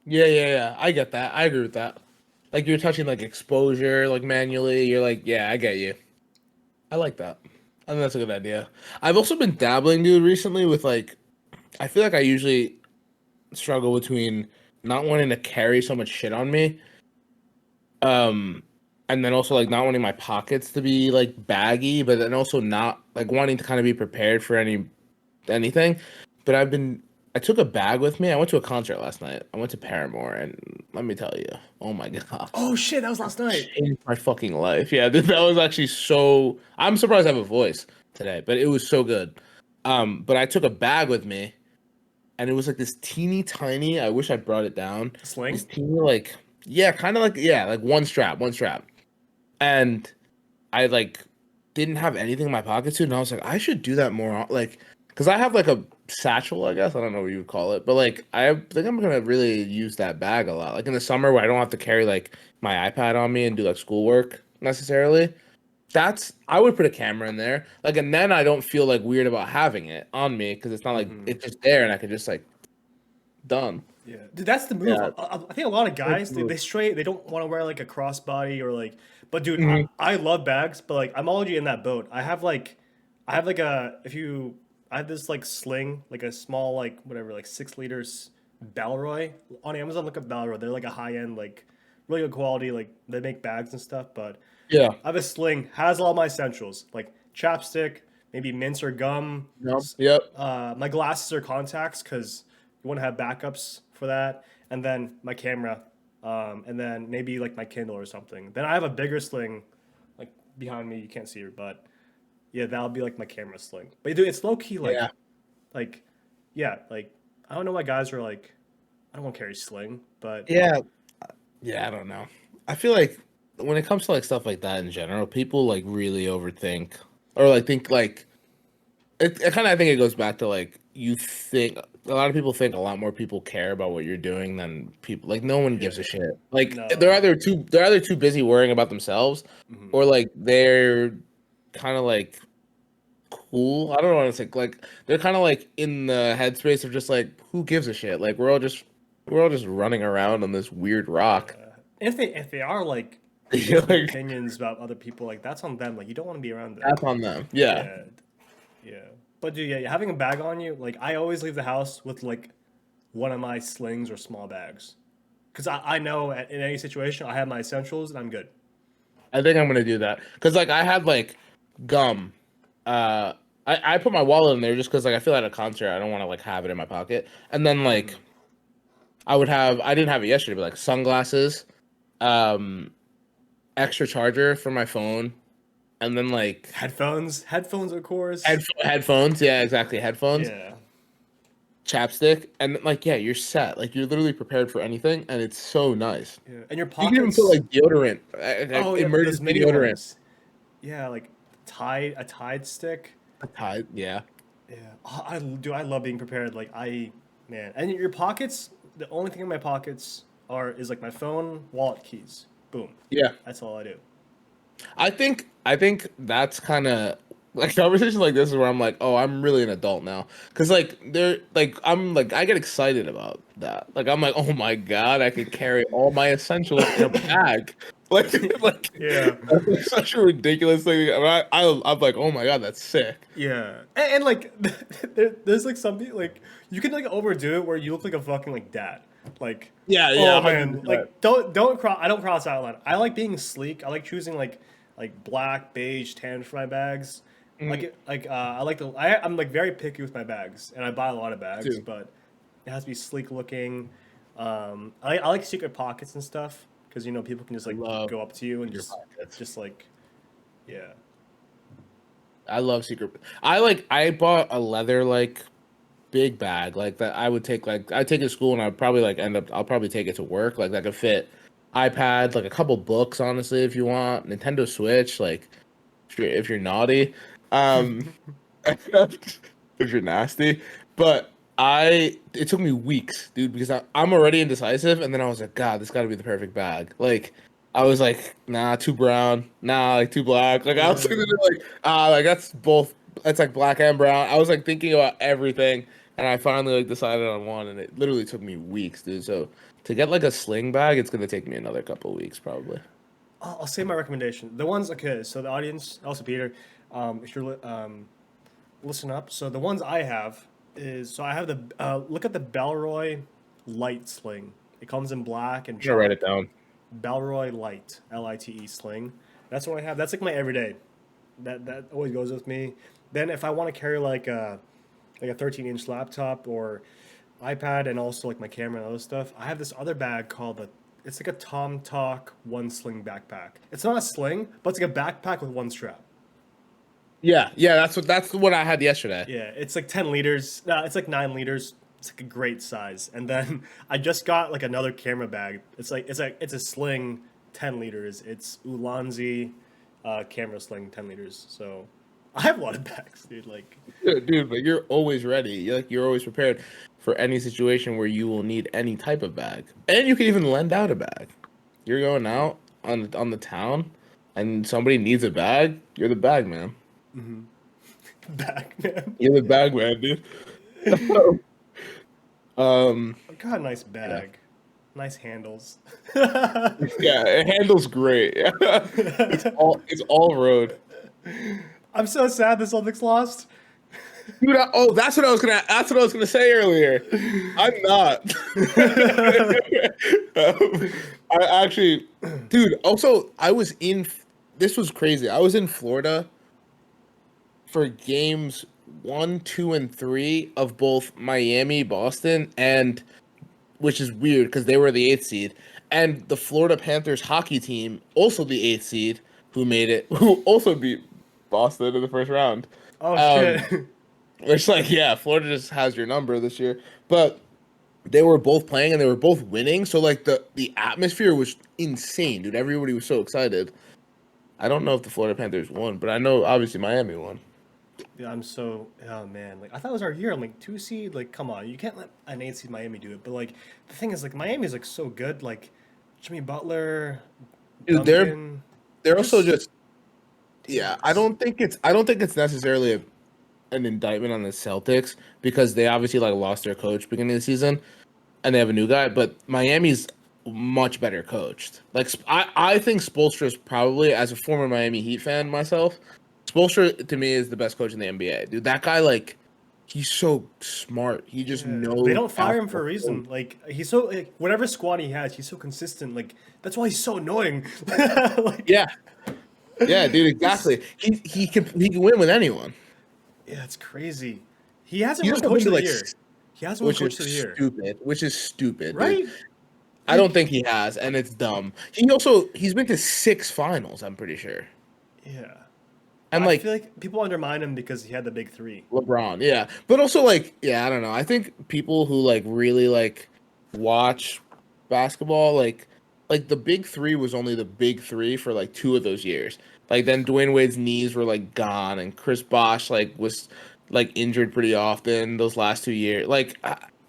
Yeah, yeah, yeah. I get that. I agree with that. Like you're touching like exposure, like manually. You're like, yeah, I get you. I like that. I think that's a good idea. I've also been dabbling, dude, recently with like I feel like I usually struggle between not wanting to carry so much shit on me, um, and then also like not wanting my pockets to be like baggy, but then also not like wanting to kind of be prepared for anything. But I took a bag with me. I went to a concert last night. I went to Paramore, and let me tell you, oh my gosh, Oh shit, that was last night. changed my fucking life. Yeah, that was actually so. I'm surprised I have a voice today, but it was so good. But I took a bag with me, and it was like this teeny tiny. I wish I brought it down. This Sling. teeny like yeah, kind of like yeah, like one strap, and I like didn't have anything in my pocket too, and I was like, I should do that more. Like, because I have like a satchel, I guess I don't know what you would call it, but like I think I'm gonna really use that bag a lot. Like in the summer where I don't have to carry like my iPad on me and do like schoolwork necessarily. I would put a camera in there, like, and then I don't feel like weird about having it on me because it's not like it's just there and I could just like done. Yeah, dude, that's the move. Yeah, I think a lot of that's guys the they move. straight they don't want to wear like a crossbody or like. But dude, Mhm. I love bags, but like I'm already in that boat. I have like a if you I have this like sling like a small like whatever like 6 liters Balroy on Amazon. Look up Balroy. They're like a high end like really good quality. Like they make bags and stuff. But Yeah. I have a sling has all my essentials like chapstick, maybe mints or gum, No. Yep. my glasses or contacts because you want to have backups for that, and then my camera, and then maybe like my Kindle or something. Then I have a bigger sling, like behind me. You can't see her, but yeah, that'll be like my camera sling. But dude, it's low key Yeah. like, yeah, like I don't know why guys are like, I don't want to carry sling, but Yeah. Yeah. I don't know. I feel like when it comes to like stuff like that in general, people like really overthink or like think like it kind of I think it goes back to like you think a lot of people think a lot more people care about what you're doing than people like no one yeah, gives a shit. Like no, they're either too busy worrying about themselves mhm. or like they're kind of like cool. I don't want to say like they're kind of like in the headspace of just like who gives a shit? Like we're all just running around on this weird rock. Yeah. If they are like making Like opinions about other people, like that's on them. Like you don't want to be around them. that's on them. Yeah. Yeah, yeah. But dude, yeah, having a bag on you, like I always leave the house with like one of my slings or small bags, because I know in any situation I have my essentials and I'm good. I think I'm gonna do that because like I had like gum. Uh, I put my wallet in there just because like I feel at a concert I don't want to like have it in my pocket. And then like Hmm. I didn't have it yesterday, but like sunglasses, um, extra charger for my phone, and then like Headphones of course. headphones. Yeah, exactly, headphones, Yeah, chapstick, and like yeah, you're set. Like you're literally prepared for anything, and it's so nice. yeah. And your You can even put pockets. like deodorant, Oh yeah, those emergency mini deodorant. ones. Yeah, like a Tide stick. Yeah. Yeah, I love being prepared. Like man, and your pockets. The only thing in my pockets is like my phone, wallet, keys. Boom. Yeah. That's all I do. I think that's kind of Like conversations like this is where I'm like, oh, I'm really an adult now. Cause like I'm like I get excited about that. Like I'm like, oh my god, I could carry all my essentials in a bag. Like like Yeah. that's such a ridiculous thing. I'm like, oh my god, that's sick. Yeah, and like, there's like something like you can like overdo it where you look like a fucking like dad. Like, Yeah, yeah, oh 100%. man, like don't cross. I don't cross out loud. I like being sleek. I like choosing like black, beige, tan for my bags. Mhm, I like the I'm like very picky with my bags, and I buy a lot of bags, too. but it has to be sleek looking. I like secret pockets and stuff because people can just I like love go up to you and secret pockets. just like yeah. I love secret. I bought a leather like big bag like that. I would take like I take it to school and I'd probably like end up. I'll probably take it to work like that could fit iPad, like a couple books, honestly, if you want Nintendo Switch, like if you're naughty, um, if you're nasty. But it took me weeks, dude, because I'm already indecisive, and then I was like, God, this got to be the perfect bag. Like, I was like, nah, too brown, nah, like too black. Like, I was Yeah. thinking like, like that's both. That's like black and brown. I was like thinking about everything, and I finally like decided on one, and it literally took me weeks, dude. So to get like a sling bag, it's gonna take me another couple of weeks probably. I'll say my recommendation. The ones, okay, so the audience, also Peter, if you're listen up. So the ones I have so I have look at the Belroy Light Sling. It comes in black and I'm gonna write chalk. it down. Belroy Light, Lite sling. That's what I have. That's like my everyday. That always goes with me. Then if I want to carry like a 13-inch laptop or iPad and also like my camera and other stuff, I have this other bag called it's like a Tom Talk one sling backpack. It's not a sling, but it's like a backpack with one strap. Yeah, yeah, that's what I had yesterday. Yeah, it's like 10 liters. No, it's like 9 liters. It's like a great size. And then I just got like another camera bag. It's a sling 10 liters. It's Ulanzi camera sling 10 liters. So I have a lot of bags, dude. Like Dude, but you're always ready. You're always prepared for any situation where you will need any type of bag, and you can even lend out a bag. You're going out on the town, and somebody needs a bag. You're the bag man. bag, man. You're the bag man, dude. um, I got a nice yeah, bag. Nice handles. yeah, it handles great. It's all road. I'm so sad this Olympics lost. Dude, that's what I was gonna say earlier. I'm not. I actually, dude. Also, I was in. This was crazy. I was in Florida for games 1, 2, and 3 of both Miami, Boston, and which is weird because they were the eighth seed, and the Florida Panthers hockey team, also the eighth seed, who made it, who also beat Boston in the first round. Oh shit. Um, It's like, yeah, Florida just has your number this year. But they were both playing and they were both winning. So like the atmosphere was insane, dude. Everybody was so excited. I don't know if the Florida Panthers won, but I know obviously Miami won. Yeah, oh man, like I thought it was our year. I'm like 2 seed, like come on, you can't let an 8 seed Miami do it. But like the thing is, like Miami's like so good, like Jimmy Butler, Dude, they're Duncan, they're also just just yeah, dudes. I don't think it's necessarily an indictment on the Celtics because they obviously like lost their coach beginning of the season and they have a new guy, but Miami's much better coached. Like I think Spoelstra is probably, as a former Miami Heat fan myself, Spoelstra to me is the best coach in the NBA. Dude, that guy like he's so smart. He just Yeah, they knows don't fire him for basketball. a reason. Like he's so like, whatever squad he has, he's so consistent. Like that's why he's so annoying. like Yeah, yeah, dude, he's exactly. He can win with anyone. yeah, it's crazy. He hasn't He won just Coach been of to the like, Year. He hasn't won which is Coach of the Year, stupid. Which is stupid, dude. right? I don't Like think he has, and it's dumb. He's been to 6 finals. I'm pretty sure, yeah, and I like feel like people undermine him because he had the big three. LeBron, yeah. But also like, yeah, I don't know. I think people who like really like watch basketball, like the big three was only the big three for like 2 of those years. Like then Dwayne Wade's knees were like gone, and Chris Bosh like was like injured pretty often those last 2 years. Like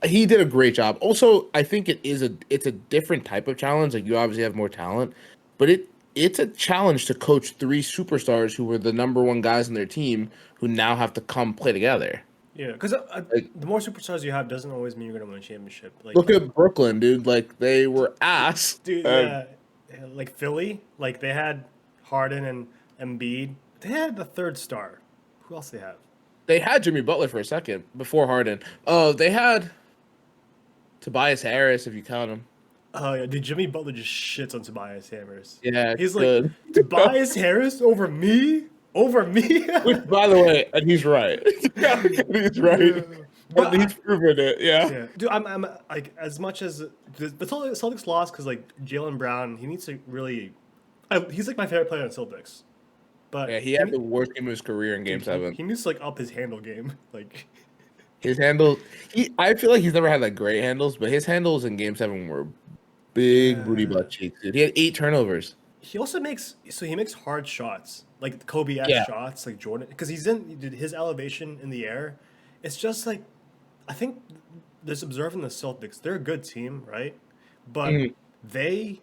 he did a great job. Also, I think it's a different type of challenge. Like you obviously have more talent, but it's a challenge to coach three superstars who were the number one guys on their team who now have to come play together. Yeah, because Like, the more superstars you have doesn't always mean you're gonna win a championship. look Like, at Brooklyn, dude. Like they were ass. dude, yeah, like Philly, like they had Harden and Embiid. They had the third star. Who else they have? They had Jimmy Butler for a second before Harden. Oh, they had Tobias Harris, if you count him. Oh yeah, dude, Jimmy Butler just shits on Tobias Harris. Yeah, He's like, good. Tobias Harris over me, over me. Which, by the way, and he's right. Yeah, he's right. But And he's proven it. Yeah. yeah, dude, I'm like as much as the Celtics lost because like Jalen Brown, he needs to really. He's like my favorite player on Celtics, but Yeah, he had the worst game of his career in Game he, 7. he needs to like up his handle game. Like, His handles, I feel like he's never had like great handles, but his handles in Game 7 were big booty butt cheeks, dude. He had 8 turnovers. he also he makes hard shots like Kobe-esque Yeah. shots like Jordan because he's in dude, his elevation in the air. It's just like I think this observing the Celtics, they're a good team, right? But Mhm. they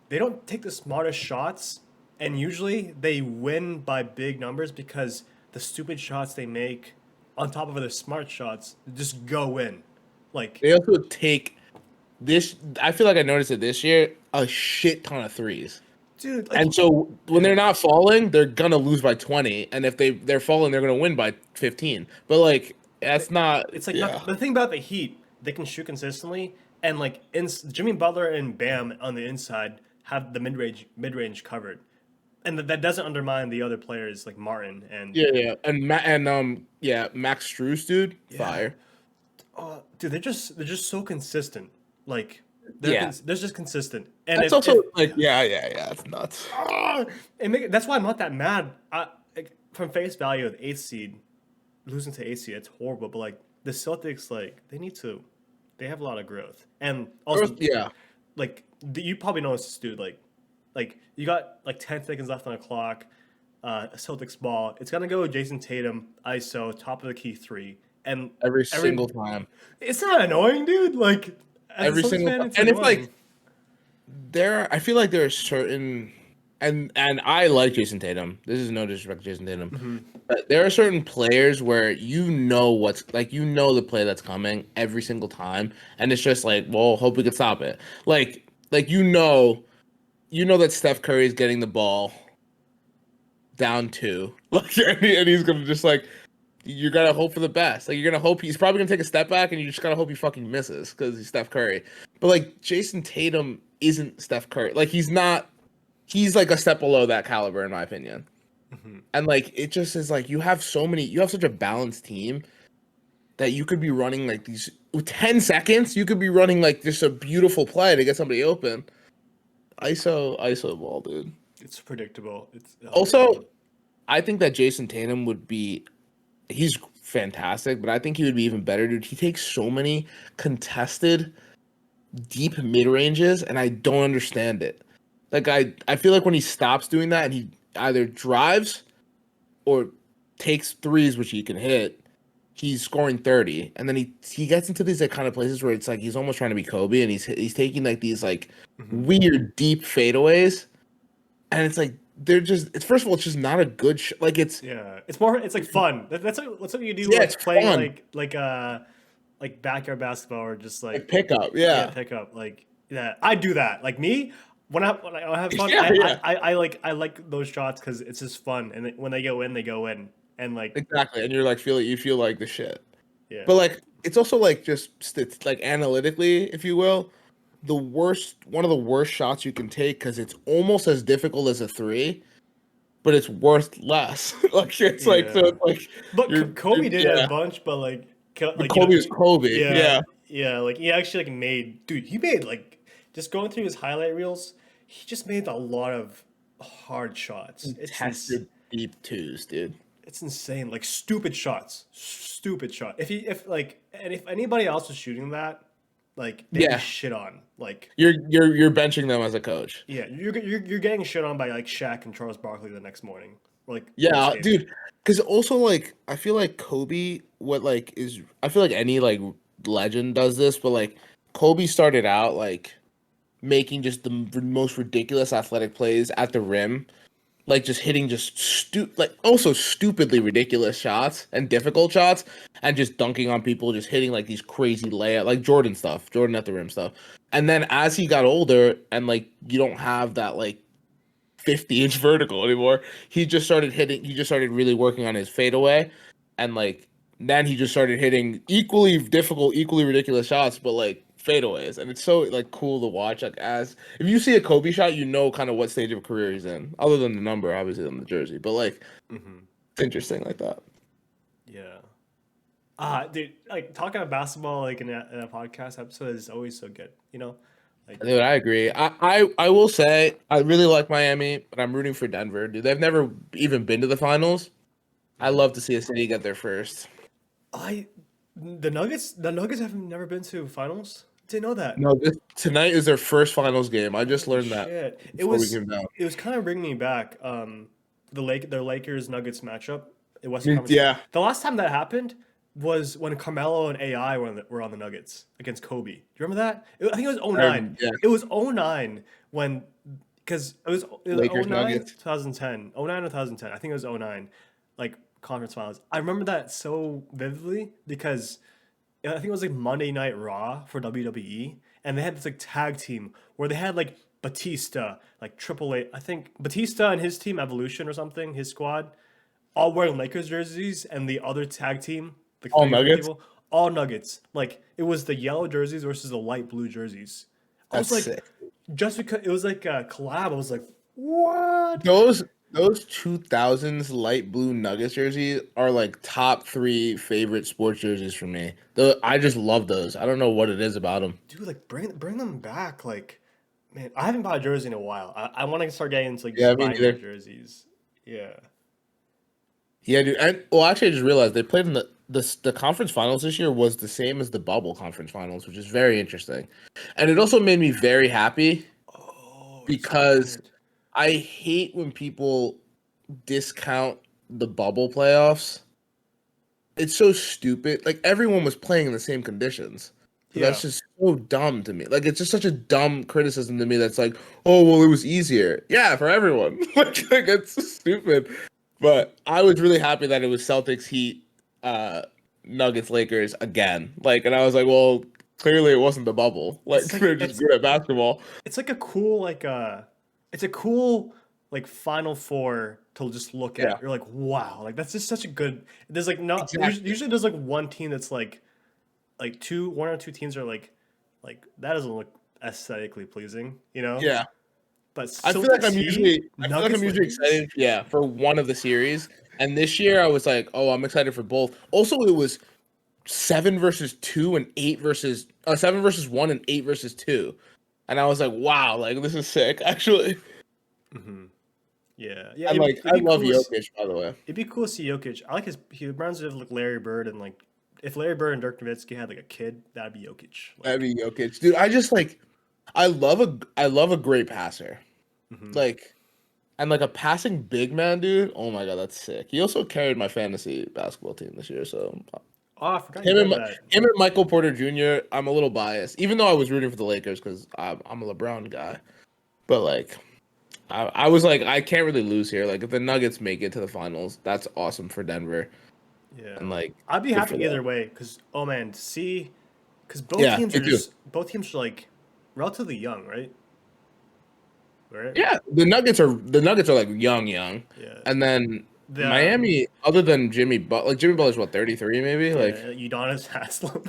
they don't take the smartest shots, and usually they win by big numbers because the stupid shots they make on top of their smart shots just go in. Like, They also take this. I feel like I noticed it this year, a shit ton of threes. dude, like, And so when they're not falling, they're gonna lose by 20, and if they're falling, they're gonna win by 15. But like that's not. it's like Yeah. the thing about the Heat, they can shoot consistently, and like Jimmy Butler and Bam on the inside have the mid range covered, and that doesn't undermine the other players like Martin and Yeah, and Max Strus, dude, fire. dude, they're just so consistent. Like Yeah. they're just consistent, and That's also like yeah, it's nuts. that's why I'm not that mad. Like, from face value of eighth seed losing to eighth seed, it's horrible. But like the Celtics, like they have a lot of growth, and also Yeah, like you probably noticed this, dude. Like you got like 10 seconds left on the clock. Celtics ball. It's gonna go with Jason Tatum, ISO, top of the key three, and every single time. It's not annoying, dude. Like as Every a Celtics single fan, time. it's And it's annoying. like I feel like there are certain and I like Jason Tatum. This is no disrespect to Jason Tatum. But there are certain players where you know what's like the play that's coming every single time and it's just like, well, hope we can stop it. Like you know that Steph Curry is getting the ball down 2. Like and he's going to just like you gotta hope for the best. Like you're gonna hope he's probably gonna take a step back, and you just gotta hope he fucking misses because he's Steph Curry. But like Jason Tatum isn't Steph Curry. Like he's not. He's like a step below that caliber in my opinion. And like it just is like you have such a balanced team that you could be running like these with 10 seconds. You could be running like just a beautiful play to get somebody open. ISO ball, dude. It's predictable. It's Also, I think that Jason Tatum he's fantastic, but I think he would be even better, dude. He takes so many contested, deep mid ranges, and I don't understand it. Like I feel like when he stops doing that, and he either drives or takes threes, which he can hit, he's scoring 30, and then he gets into these like kind of places where it's like he's almost trying to be Kobe, and he's taking like these like weird deep fadeaways, and it's like. First of all, it's just not a good like it's it's like fun. That's what you do. Yeah, like it's playing fun. like backyard basketball or just like pickup, yeah. pick up. Like yeah, I do that. Like me, when I have fun, Yeah. I like those shots because it's just fun. And when they go in, and like Exactly, and you feel like the shit. yeah, But like it's also like just like analytically, if you will, one of the worst shots you can take because it's almost as difficult as a 3, but it's worth less. Like it's like so it's like. but Kobe did yeah. a bunch, but like Kobe is Kobe. Yeah. yeah, like he actually like he made like just going through his highlight reels, he just made a lot of hard shots. Tested deep 2s, dude. It's insane. Like stupid shots. If anybody else was shooting that, like they'd Yeah. be shit on. Like You're benching them as a coach. yeah, you're getting shit on by like Shaq and Charles Barkley the next morning. Like Yeah, next game. dude. Because also, like, I feel like Kobe, I feel like any, like, legend does this, but, like, Kobe started out, like, making just the most ridiculous athletic plays at the rim, like just hitting just like also stupidly ridiculous shots and difficult shots, and just dunking on people, just hitting like these crazy layup, like Jordan stuff, Jordan at the rim stuff. And then as he got older, and like you don't have that like 50-inch vertical anymore, he just started hitting. He just started really working on his fadeaway, and like then he just started hitting equally difficult, equally ridiculous shots, but like fadeaways, and it's so like cool to watch. Like as if you see a Kobe shot, you know kind of what stage of career he's in, other than the number, obviously on the jersey. But like, it's interesting like that. Yeah. Dude, like talking about basketball like in a podcast episode is always so good. You know, like Dude, I agree. I will say I really like Miami, but I'm rooting for Denver. Dude, they've never even been to the finals. I love to see a city get there first. I the Nuggets have never been to finals. Didn't know that. No, tonight is their first finals game. I just Holy learned that shit! It before we was came down. it was kind of bringing me back. Their Lakers Nuggets matchup in Western Conference. Yeah. The last time that happened was when Carmelo and AI were on the Nuggets against Kobe. Do you remember that? I think it was '09. Yeah. It was '09 when because it was Lakers '09, Nuggets. 2010, '09 or 2010. I think it was '09, like conference finals. I remember that so vividly because I think it was like Monday Night Raw for WWE, and they had this like tag team where they had like Batista, like Triple A. I think Batista and his team Evolution or something, his squad, all wearing Lakers jerseys, and the other tag team, like All three different Nuggets? people, all Nuggets. Like it was the yellow jerseys versus the light blue jerseys. I was That's like, sick. just because it was like a collab, I was like, what? Those 2000s light blue Nuggets jerseys are like top 3 favorite sports jerseys for me. I just love those. I don't know what it is about them. Dude, like bring them back. Like, man, I haven't bought a jersey in a while. I want to start getting into like Yeah, just me buying more neither. jerseys. Yeah. Yeah, dude. And well, actually, I just realized they played in the conference finals this year was the same as the bubble conference finals, which is very interesting. And it also made me very happy Oh, that's because good. I hate when people discount the bubble playoffs. It's so stupid. Like everyone was playing in the same conditions. So Yeah. that's just so dumb to me. Like it's just such a dumb criticism to me that's like, oh well it was easier. Yeah, for everyone. like it's so stupid. But I was really happy that it was Celtics Heat, Nuggets Lakers again. Like and I was like, well, clearly it wasn't the bubble. Like It's like they're just good at basketball. it's like a cool it's a cool like Final Four to just look Yeah. at. You're like, wow, like that's just such a good. There's like not Exactly. usually there's like one team that's like one or two teams are like that doesn't look aesthetically pleasing, you know. Yeah. But I feel like Celtics Heat, I feel like I'm Nuggets usually Lakers. excited, yeah, for one of the series. And this year I was like, oh, I'm excited for both. Also, it was 7 versus 2 and 8 versus 7 versus 1 and 8 versus 2. And I was like, wow, like this is sick, actually. Hmm. Yeah, yeah. And like It'd I be love cool. Jokic, by the way. It'd be cool to see Jokic. I like he reminds me of like Larry Bird and like if Larry Bird and Dirk Nowitzki had like a kid, that'd be Jokic. That'd Like, be Jokic. Dude, I just like I love a great passer. mhm. Like and like a passing big man, dude. Oh my god, that's sick. He also carried my fantasy basketball team this year, so Oh, I forgot you did that. Him and Michael Porter Jr. I'm a little biased, even though I was rooting for the Lakers because I'm a LeBron guy. But like, I was like, I can't really lose here. Like, if the Nuggets make it to the finals, that's awesome for Denver. Yeah, And like, I'd be good for happy either them. way because oh man, see, because Yeah, me too. both teams are like relatively young, right? Right? Yeah, the Nuggets are like young, Yeah. and then The Miami, other than Jimmy Butler's what 33 maybe. Like, yeah, Udonis Haslem.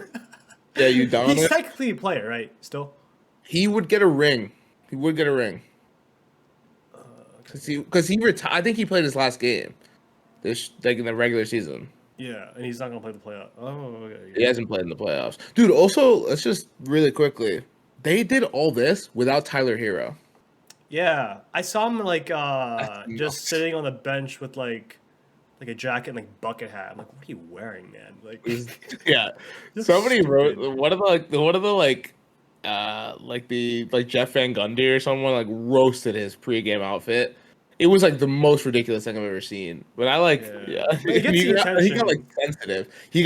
yeah, you He's dominant. technically a player, right? Still. He would get a ring. He would get a ring Okay. because he retired. I think he played his last game. This like in the regular season. Yeah, and he's not gonna play the playoff. Oh, okay. He hasn't played in the playoffs. Dude, also, let's just really quickly. They did all this without Tyler Hero. Yeah, I saw him like That's just nuts. sitting on the bench with like a jacket and like bucket hat. I'm like, what are you wearing, man? Like, Yeah. you're Somebody wrote stupid. one of the like Jeff Van Gundy or someone like roasted his pregame outfit. It was like the most ridiculous thing I've ever seen. But I like Yeah, yeah. but it gets the He got like attention. sensitive. He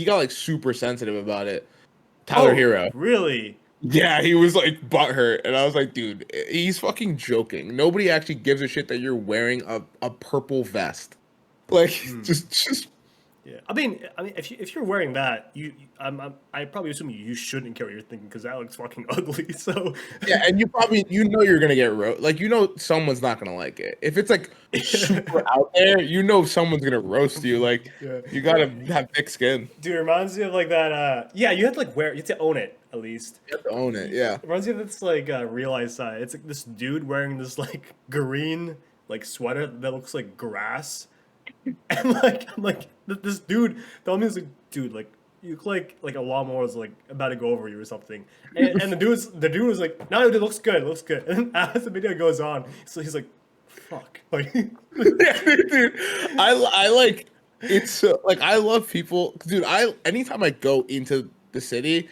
got like super sensitive about it. Tyler Oh, Hero. really? Yeah, he was like butthurt, and I was like, dude, he's fucking joking. Nobody actually gives a shit that you're wearing a purple vest. Like, just Yeah, I mean, if you're wearing that, I probably assume you shouldn't care what you're thinking because that looks fucking ugly. So, yeah, and you're gonna get like someone's not gonna like it. If it's like super out there, someone's gonna roast you. Like, yeah, you gotta have thick skin. dude, it reminds me of like that. Yeah, you have to like you have to own it at least. You have to own it. It Yeah. reminds me of this like realized side. It's like this dude wearing this like green like sweater that looks like grass. And like I'm like this dude told me, this like, dude, like you look like a lawnmower was like about to go over you or something. And the dude was like, no, it looks good, it looks good. And as the video goes on, so he's like, fuck, like Yeah, dude. I like it's so, like I love people, dude. Anytime I go into the city,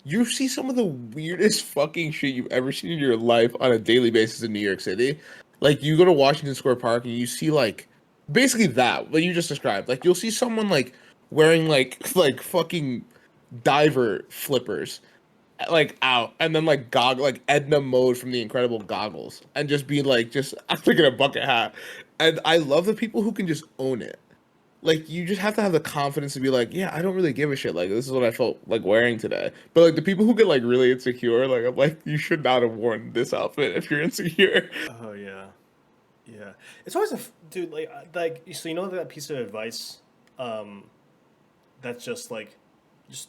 you see some of the weirdest fucking shit you've ever seen in your life on a daily basis in New York City. Like you go to Washington Square Park and you see like basically what you just described. Like you'll see someone like wearing like fucking diver flippers like out and then like like Edna Mode from The Incredible Goggles and just be like just I'm thinking a bucket hat. And I love the people who can just own it. Like you just have to have the confidence to be like, yeah, I don't really give a shit. Like this is what I felt like wearing today. But like the people who get like really insecure, like I'm like, you should not have worn this outfit if you're insecure. oh yeah, yeah. It's always dude like so you know that piece of advice, um, that's just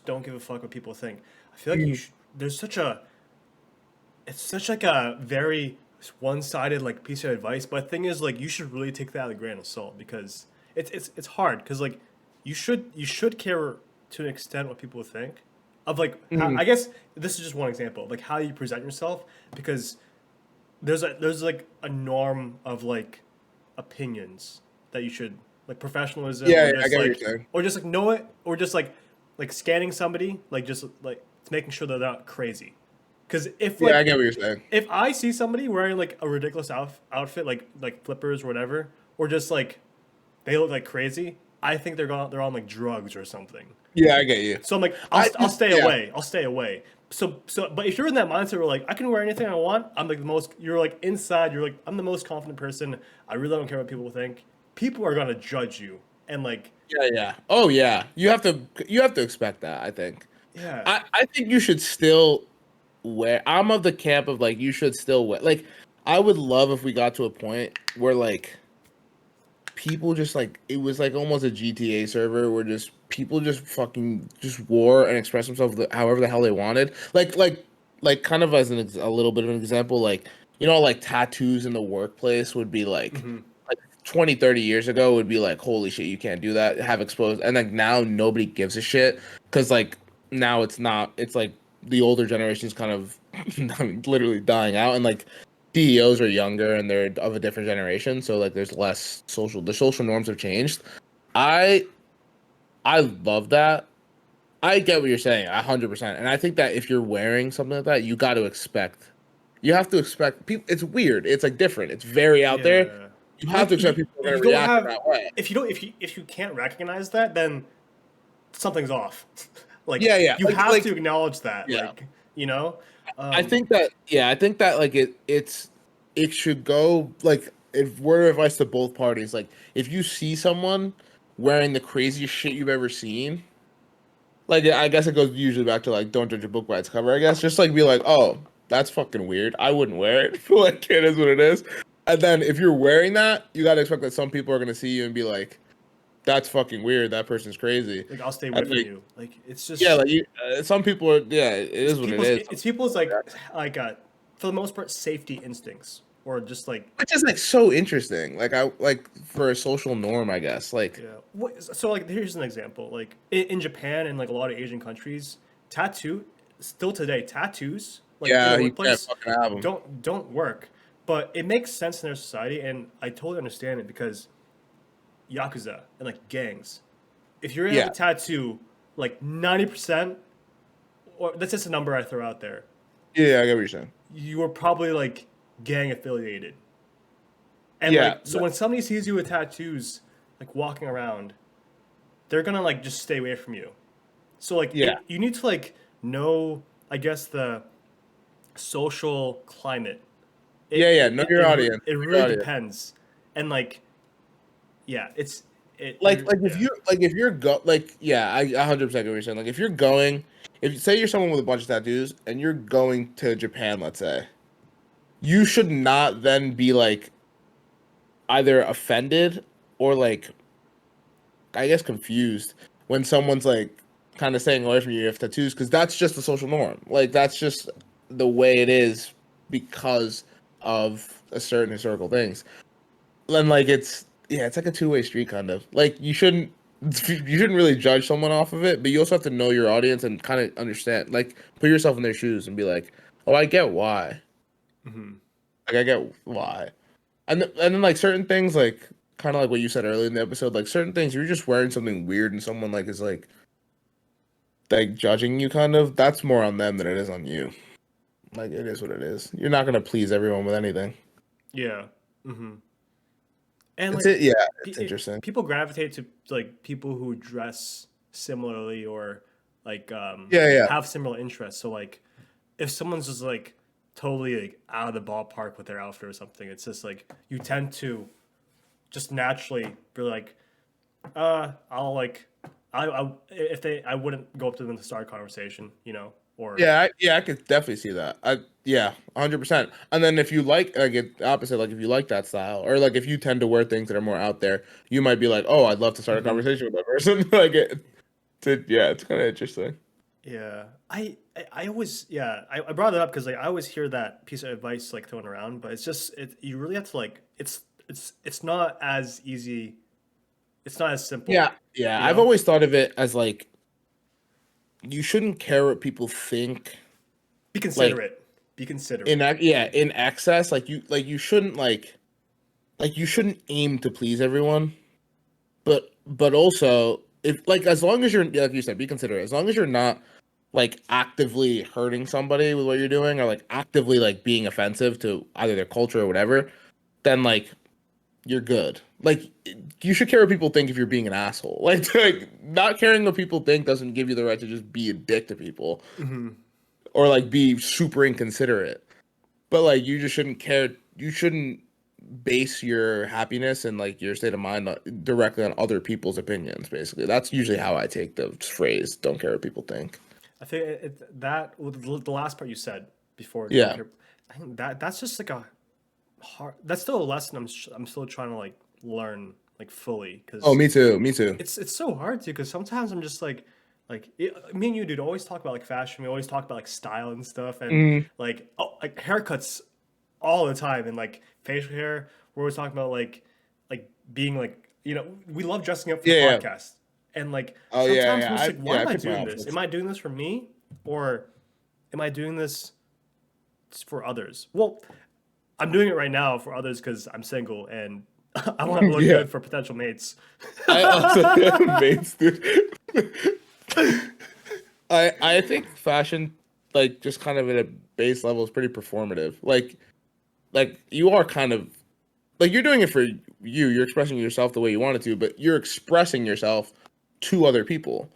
don't give a fuck what people think. I feel like there's such a it's such like a very one-sided like piece of advice, but the thing is like you should really take that with a grain of salt because it's hard because like you should care to an extent what people think of like I guess this is just one example of like how you present yourself because there's like a norm of like opinions that you should like professionalism Yeah, or I just get what like you're saying. or just like know it or just like scanning somebody like just like making sure they're not crazy because if Yeah, like I get what you're saying. if I see somebody wearing like a ridiculous outfit like flippers or whatever or just like they look like crazy, I think they're on like drugs or something. Yeah, I get you. So I'm like, I'll stay away. I'll stay away. But if you're in that mindset where like I can wear anything I want, I'm like the most. You're like inside. You're like I'm the most confident person. I really don't care what people think. People are gonna judge you, and like Yeah, yeah. Oh yeah. You have to expect that, I think. yeah, I think you should still wear I'm of the camp of like you should still wear like I would love if we got to a point where like people just like it was like almost a GTA server where just people just fucking just wore and expressed themselves however the hell they wanted. Like kind of as a little bit of an example, like like tattoos in the workplace would be like 20, 30 years ago would be like, holy shit, you can't do that, have exposed. And like now nobody gives a shit because like now it's not, it's like the older generation is kind of I mean, literally dying out. And like CEOs are younger and they're of a different generation. So like there's less the social norms have changed. I, I love that. I get what you're saying 100%. And I think that if you're wearing something like that, you have to expect people. It's weird. It's like different. It's very out there. yeah. You have Like to expect people are you going to don't react in have that way. if you can't recognize that, then something's off. Like Yeah, yeah. you have Like to acknowledge that. yeah. Like you know. I Um, think that I think that like it should go like if word of advice to both parties, like if you see someone wearing the craziest shit you've ever seen, like I guess it goes usually back to like don't judge a book by its cover, I guess. Just like be like, oh, that's fucking weird. I wouldn't wear it. Like it is what it is. And then if you're wearing that, you gotta expect that some people are gonna see you and be like, that's fucking weird. That person's crazy. like I'll stay away And from like you. Like it's yeah, just like some people are yeah, it is what it is. it's people's like for the most part safety instincts or just like Which is like so interesting. Like I like for a social norm, I guess. Like yeah. So like here's an example. Like in Japan and like a lot of Asian countries, still today tattoos like in yeah, the you can't workplace fucking have them. don't work. But it makes sense in their society, and I totally understand it because yakuza and like gangs. If you're gonna have Yeah, a tattoo, like 90%, or that's just a number I throw out there, yeah, I get what you're saying. you are probably like gang affiliated. And Yeah, like, so when somebody sees you with tattoos, like walking around, they're gonna like just stay away from you. So like, yeah, you need to like know, I guess social climate. Yeah, yeah. Know your audience. It Know your really audience. depends, and like yeah, Like if yeah. you like if you're go like yeah, I 100% get what you're saying. Like if you're going, if you say you're someone with a bunch of tattoos and you're going to Japan, let's say, you should not then be like either offended or like I guess confused when someone's like kind of staying away from you if tattoos because that's just the social norm. Like that's just the way it is because of a certain historical things. And like it's yeah, it's like a two-way street kind of. Like you shouldn't really judge someone off of it, but you also have to know your audience and kind of understand, like put yourself in their shoes and be like, "Oh, I get why." Hmm. Like I get why. And then like certain things like kind of like what you said earlier in the episode, like certain things you're just wearing something weird and someone like is like judging you kind of, that's more on them than it is on you. Like it is what it is. You're not gonna please everyone with anything. Yeah. Hmm. And It's like it, yeah, it's interesting. people gravitate to like people who dress similarly or like Yeah, yeah. have similar interests. So like if someone's just like totally like out of the ballpark with their outfit or something, it's just like you tend to just naturally be like, I'll like, I if they, I wouldn't go up to them to start a conversation, you know, or Yeah, I could definitely see that. Yeah, 100%. And then if you like it opposite, like if you like that style, or like if you tend to wear things that are more out there, you might be like, oh, I'd love to start a Mhm. conversation with that person. Yeah, it's kind of interesting. Yeah, I always yeah I brought it up because like I always hear that piece of advice like thrown around, but it's just you really have to like it's not as easy. It's not as simple, Yeah, yeah. you I've know. always thought of it as like you shouldn't care what people think. Be Like considerate. Be in considerate. yeah, in excess, like you shouldn't like you shouldn't aim to please everyone. But also if like as long as you're like you said, be considerate. As long as you're not like actively hurting somebody with what you're doing or like actively like being offensive to either their culture or whatever, then like you're good. Like you should care what people think if you're being an asshole. Like not caring what people think doesn't give you the right to just be a dick to people Hmm. or like be super inconsiderate. But like you just shouldn't care. You shouldn't base your happiness and like your state of mind directly on other people's opinions. Basically, that's usually how I take the phrase. Don't care what people think. I think that well, the last part you said before don't Yeah. care. I think that's just like a hard. That's still a lesson I'm still trying to like learn like fully Oh, because me too. Me too. it's so hard to because sometimes I'm just me and you dude always talk about like fashion. We always talk about like style and stuff and Mm, like oh like haircuts all the time and like facial hair. We're always talking about like being like you know we love dressing up for the yeah. Yeah. podcast and like Oh yeah. sometimes Yeah. I'm just like why I am I pick my doing this? Am outfits. I doing this for me or am I doing this for others? Well, I'm doing it right now for others because I'm single and I want to look Yeah. good for potential mates. I also mates, dude. I think fashion, like just kind of at a base level, is pretty performative. Like you are kind of like you're doing it for you. You're expressing yourself the way you wanted to, but you're expressing yourself to other people.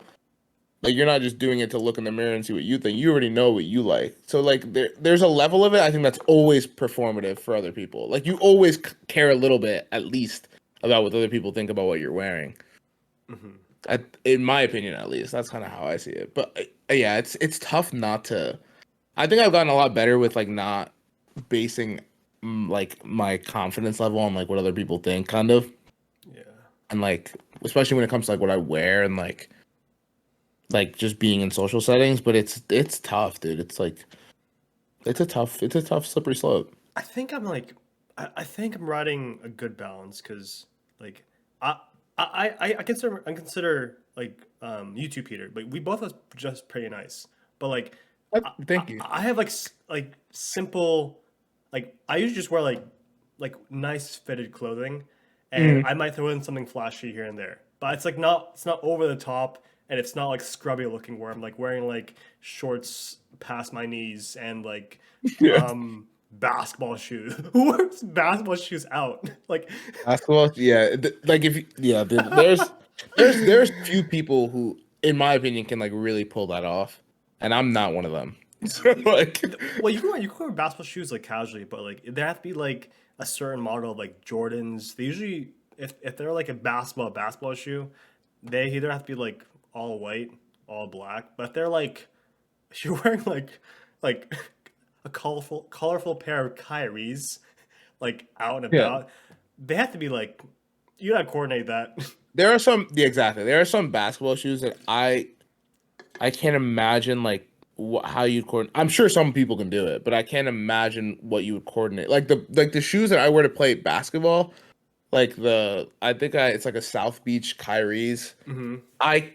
Like you're not just doing it to look in the mirror and see what you think. You already know what you like. So like there's a level of it I think that's always performative for other people. Like you always care a little bit at least about what other people think about what you're wearing. Hmm. In my opinion at least. That's kind of how I see it. But yeah, it's tough not to. I think I've gotten a lot better with like not basing like my confidence level on like what other people think kind of. Yeah. And like especially when it comes to like what I wear and like just being in social settings, but it's tough, dude. It's like it's a tough slippery slope. I think I'm like, I think I'm riding a good balance because like I I consider like you two Peter, but we both are just pretty nice. But like Thank you. I have like like simple like I usually just wear like nice fitted clothing, and Mhm. I might throw in something flashy here and there. But it's not over the top, and it's not like scrubby looking where I'm like wearing like shorts past my knees and like Yeah. basketball shoes. Who wears basketball shoes out? Like Basketball, yeah. Like if yeah, there's few people who, in my opinion, can like really pull that off, and I'm not one of them. So like, Well, you can wear basketball shoes like casually, but like there have to be like a certain model of like Jordans. They usually, if they're like a basketball shoe, they either have to be like all white, all black. But if they're like if you're wearing like a colorful pair of Kyries, like out and yeah, about, they have to be like you gotta coordinate that. there are some. Yeah, exactly. There are some basketball shoes that I can't imagine like how you'd coordinate. I'm sure some people can do it, but I can't imagine what you would coordinate. Like the shoes that I wear to play basketball, like it's like a South Beach Kyrie's. Hmm. I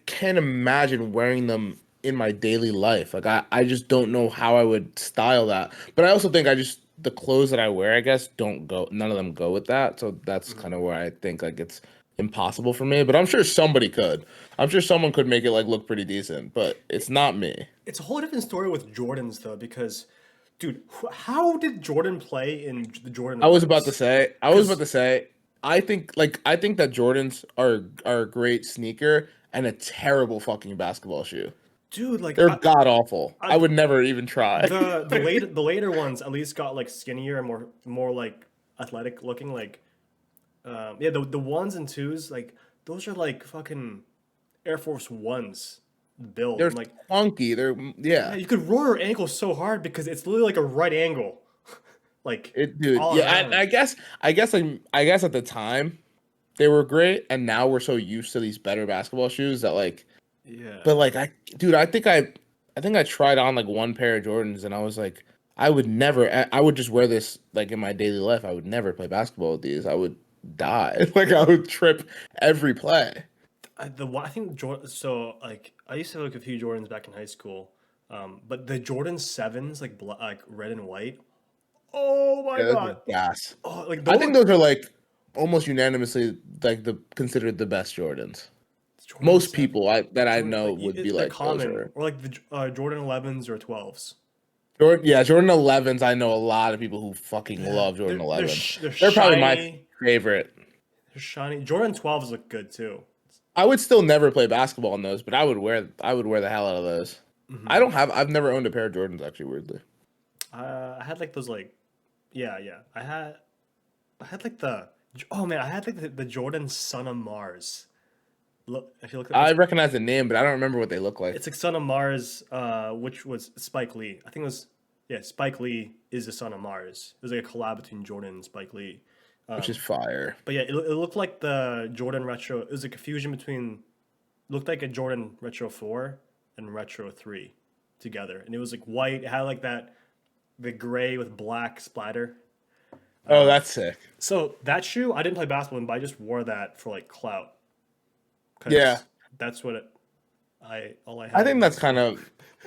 can't imagine wearing them in my daily life. Like I just don't know how I would style that. But I also think the clothes that I wear, I guess, don't go none of them go with that. So that's kind of where I think like it's impossible for me. But I'm sure somebody could. I'm sure someone could make it like look pretty decent, but it's not me. It's a whole different story with Jordans though, because, dude, how did Jordan play in the Jordan I was about to 11s? say, Because, I think that Jordans are a great sneaker and a terrible fucking basketball shoe. dude, like They're god awful. I I, would never even try. the later ones at least got like skinnier and more like athletic looking. Like, yeah, the ones and twos, like those are like fucking Air Force Ones build. They're And like, funky. yeah, Yeah. you could roll your ankle so hard because it's literally like a right angle, like Dude, all yeah, around. I guess at the time they were great, and now we're so used to these better basketball shoes that like, Yeah. but like dude, I think I tried on like one pair of Jordans, and I was like, I would just wear this like in my daily life. I would never play basketball with these. I would die. Like I would trip every play. I think Jordan. So like, I used to have like a few Jordans back in high school, but the Jordan sevens, like red and white. Oh my Yeah, those god! are gas. Oh, like I those think those are like almost unanimously like the considered the best Jordans. Jordan Most seven. people that I Jordan know like would be they're like those common, are or like the Jordan 11s or 12s. Jordan 11s. I know a lot of people who fucking Yeah, love Jordan 11s. they're They're probably my shiny. favorite. They're shiny. Jordan 12s look good too. I would still never play basketball in those, but I would wear the hell out of those. Hmm. I've never owned a pair of Jordans actually, weirdly. I had like those like yeah. I had like the oh man I had like the Jordan Son of Mars. Look, if you look at I this, recognize the name, but I don't remember what they look like. it's like Son of Mars, which was Spike Lee. I think it was yeah. Spike Lee is the Son of Mars. It was like a collab between Jordan and Spike Lee. Which is fire. But yeah, it looked like the Jordan Retro. It was a confusion between looked like a Jordan Retro 4 and Retro 3 together, and it was like white. It had like that the gray with black splatter. Oh, that's sick. So that shoe, I didn't play basketball in, but I just wore that for like clout Yeah. because that's what I all I I had in think high that's school.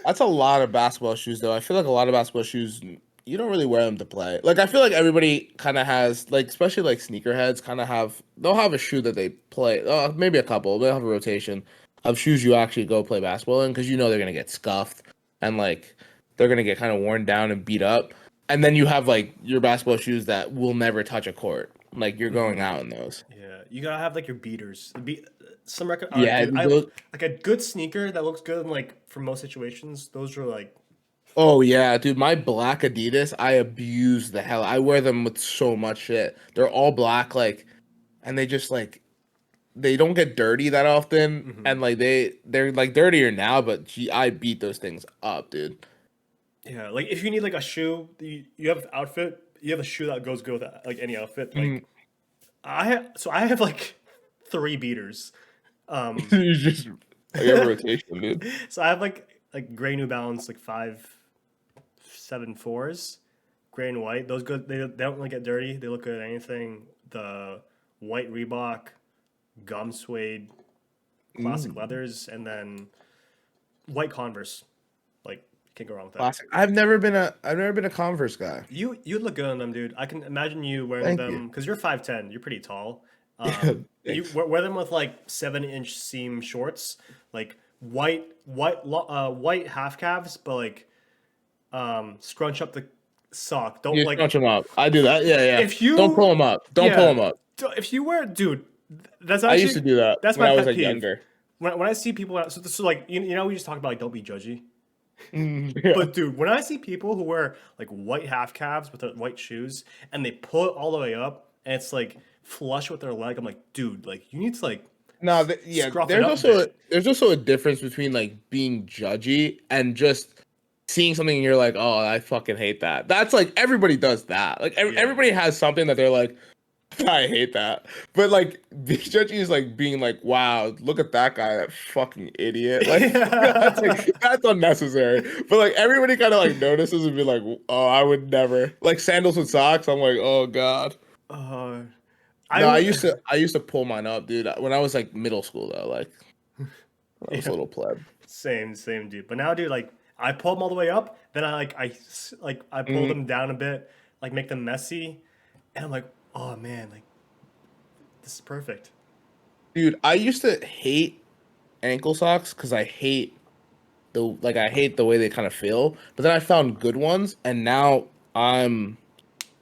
that's a lot of basketball shoes though. I feel like a lot of basketball shoes you don't really wear them to play. Like I feel like everybody kind of has like especially like sneakerheads kind of they'll have a shoe that they play. Maybe a couple. They'll have a rotation of shoes you actually go play basketball in because you know they're gonna get scuffed and like they're gonna get kind of worn down and beat up. And then you have like your basketball shoes that will never touch a court. Like you're going out in those. Yeah, you gotta have like your beaters. Some record, Yeah, dude. I those, like a good sneaker that looks good. In, like for most situations, those are like oh yeah, dude, my black Adidas, I abuse the hell. I wear them with so much shit. They're all black, like, and they just like they don't get dirty that often, mhm. and like they're like dirtier now, but gee, I beat those things up, dude. Yeah. Like if you need like a shoe, you have outfit. You have a shoe that goes good with like any outfit. Like Mm. I have like three beaters. Um, You just like a rotation, dude. so I have like gray New Balance like 5.74s, gray and white. Those good. They don't really get dirty. They look good at anything. The white Reebok, gum suede, classic Mm. leathers, and then white Converse. Like you can't go wrong with that. Classic. I've never been a Converse guy. You look good on them, dude. I can imagine you wearing Thank you. them because you're 5'10". You're pretty tall. Yeah, You thanks. wear them with like 7-inch seam shorts, like white half calves, but like scrunch up the sock. Don't You like scrunch them up. I do that. Yeah, yeah. if Don't pull you them up. Don't pull yeah them up. if you wear dude. That's I used to actually do that that's when my I was pet like peeve. younger. When I see people so like you know we just talk about like don't be judgy. Yeah. But dude, when I see people who wear like white half calves with their white shoes and they pull it all the way up and it's like flush with their leg, I'm like, dude, like you need to like No, yeah. scruff it up a bit. There's also a difference between like being judgy and just seeing something and you're like, oh, I fucking hate that. That's like everybody does that. Like Yeah. everybody has something that they're like, I hate that. But like being judgy is like being like, wow, look at that guy, that fucking idiot. Like that's Yeah. like that's unnecessary. But like everybody kind of like notices and be like, oh, I would never. Like sandals with socks. I'm like, oh god. Uh, I No, would. I used to pull mine up, dude. When I was like middle school though, like I was a Yeah. little pleb. Same, dude. But now, dude, like I pull them all the way up, then I pull Mm, them down a bit, like make them messy, and I'm like, oh man, like this is perfect. dude, I used to hate ankle socks because I hate the way they kind of feel. But then I found good ones, and now I'm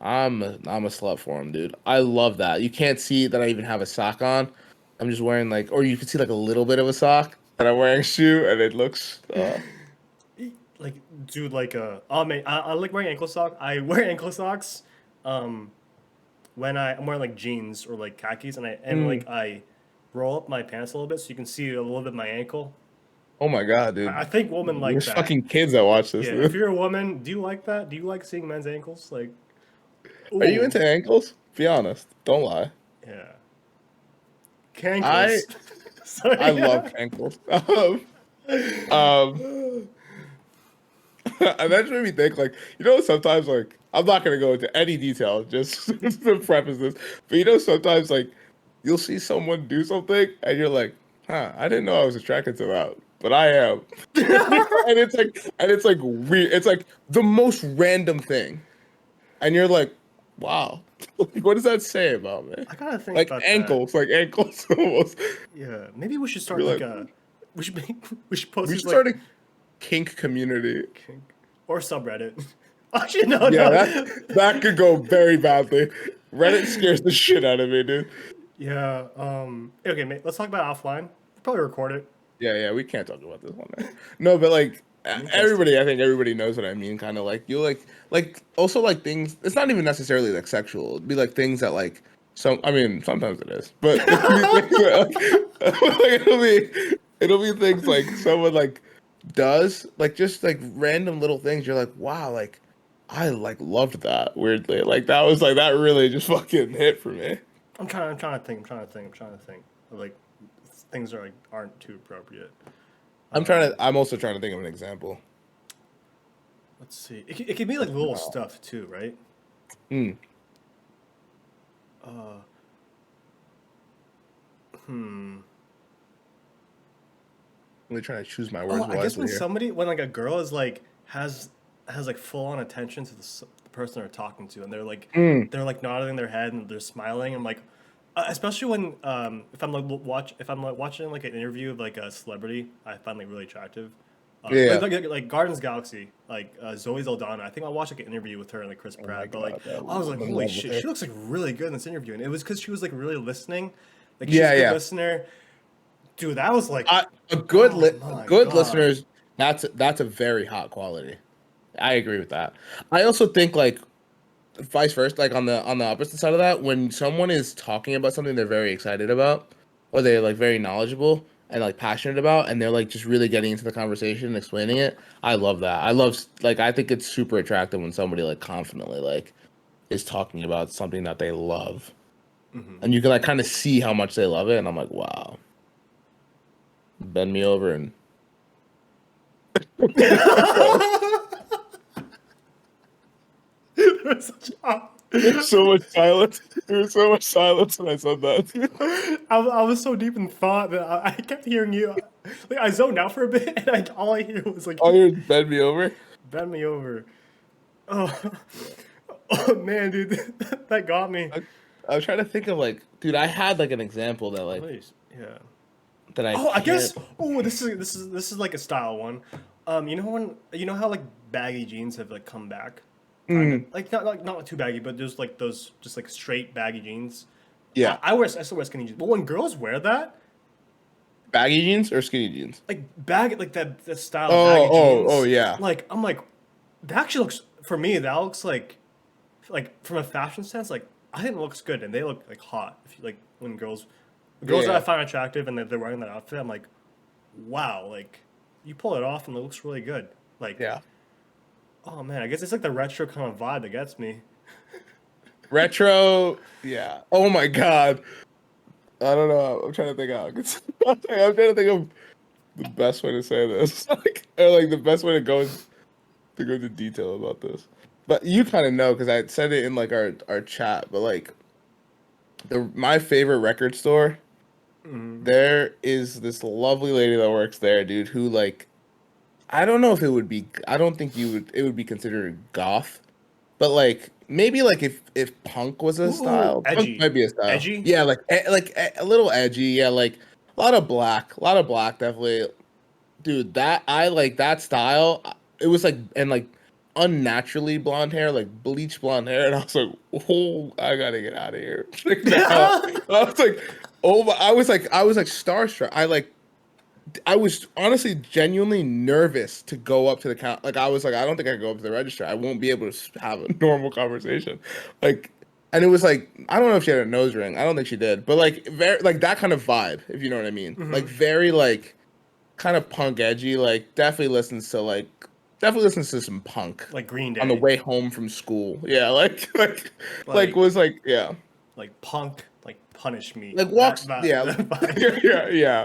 a slut for them, dude. I love that. You can't see that I even have a sock on. I'm just wearing like, or you can see like a little bit of a sock, and I'm wearing a shoe, and it looks. Like, dude, like oh man, I like wearing ankle socks. I wear ankle socks, um, when I'm wearing like jeans or like khakis, and Mm. like I roll up my pants a little bit so you can see a little bit of my ankle. Oh my god, I dude. think women like There's that. fucking kids that watch this, Yeah, if dude. you're a woman, do you like that? Do you like seeing men's ankles? Like, Are you ooh, into ankles? Be honest. Don't lie. yeah, I cankles. I Sorry. love ankles. Um, and that just made me think, like, sometimes, like, I'm not gonna go into any detail, just to preface this, but sometimes, like, you'll see someone do something, and you're like, huh, I didn't know I was attracted to that, but I am. And it's like weird. It's like the most random thing, and you're like, wow, like, what does that say about me? I gotta think about that. Like ankles, almost. Yeah, maybe we should start You're like like, a. We should make. We should post we these should like start a kink community. kink or subreddit. Actually, no, Yeah, no. that could go very badly. Reddit scares the shit out of me, dude. Yeah. Okay, mate. Let's talk about offline. We'll probably record it. Yeah, we can't talk about this one. No, but like Interesting. everybody, I think everybody knows what I mean. Kind of like you like also like things. It's not even necessarily like sexual. It'd be like things that like some. I mean, sometimes it is, but it'll be things like it'll be things like someone like does like just like random little things. You're like, wow, like I like loved that weirdly. Like that was like that really just fucking hit for me. I'm trying to think. I'm trying to think. Like things are like aren't too appropriate. I'm also trying to think of an example. Let's see. It can be like little Oh. stuff too, right? Mm. Uh, hmm. I'm really trying to choose my Oh, words I guess wisely when here. somebody, when like a girl is like has like full on attention to the person they're talking to, and Mm. they're like nodding their head and they're smiling. I'm like, especially when if I'm like if I'm like watching like an interview of like a celebrity, I find like really attractive. Yeah. Like Gardens Galaxy, like Zoe Saldana. I think I watched like an interview with her and like Chris Oh my Pratt. But like god, I was like, I'm in holy love with shit, her. she looks like really good in this interview, and it was because she was like really listening. Like she's Yeah, a good yeah. listener, dude. That was like, A oh my good god. listeners. That's a very hot quality. I agree with that. I also think like vice versa, like on the opposite side of that, when someone is talking about something they're very excited about, or they're like very knowledgeable and like passionate about, and they're like just really getting into the conversation and explaining it. I love that. I think it's super attractive when somebody like confidently like is talking about something that they love, Hmm. and you can like kind of see how much they love it, and I'm like, wow, bend me over and There's such a- there's so much silence. There's so much silence when I said that. I was so deep in thought that I kept hearing you. Like I zoned out for a bit, and all I hear was like, Oh, you bend me over. "Bend me over." Oh, oh man, dude, that got me. I was trying to think of like, dude, I had like an example that like Please, yeah. that I Oh, I can't. guess. Oh, this is like a style one. You know how like baggy jeans have like come back, kind of Mm, like not too baggy, but there's like those just like straight baggy jeans. yeah. I still wear skinny jeans, but when girls wear that, Baggy jeans or skinny jeans? like like that style of Oh, baggy oh, jeans. yeah. Like I'm like, that actually looks for me. That looks like from a fashion sense, like I think it looks good and they look like hot. If you, like when girls that I Yeah, find attractive and they're wearing that outfit, I'm like, wow, like you pull it off and it looks really good. Like, yeah. oh man, I guess it's like the retro kind of vibe that gets me. Retro, yeah. Oh my God. I don't know. I'm trying to think out. I'm trying to think of the best way to say this. Like the best way to go into detail about this. But you kind of know because I said it in like our chat. But like my favorite record store, Mm. there is this lovely lady that works there, dude. Who like I don't know if it would be. I don't think it would be considered goth. But like maybe like if punk was a Ooh, style, punk edgy, might be a style. edgy. Yeah, a little edgy. Yeah, like a lot of black, definitely. Dude, that I like that style. It was like and like unnaturally blonde hair, like bleach blonde hair, and I was like, oh, I gotta get out of here. Like, now, I was like, oh, I was like starstruck. I was honestly genuinely nervous to go up to the count. Like I was like, I don't think I can go up to the register. I won't be able to have a normal conversation. Like, and it was like, I don't know if she had a nose ring. I don't think she did, but like very like that kind of vibe, if you know what I mean. Like Hmm. very like kind of punk edgy. Like definitely listens to some punk Like Green on the Day, way home from school. Yeah, like like was like yeah. punk, like Punish Me. Like That walks, that, yeah, that vibe. yeah,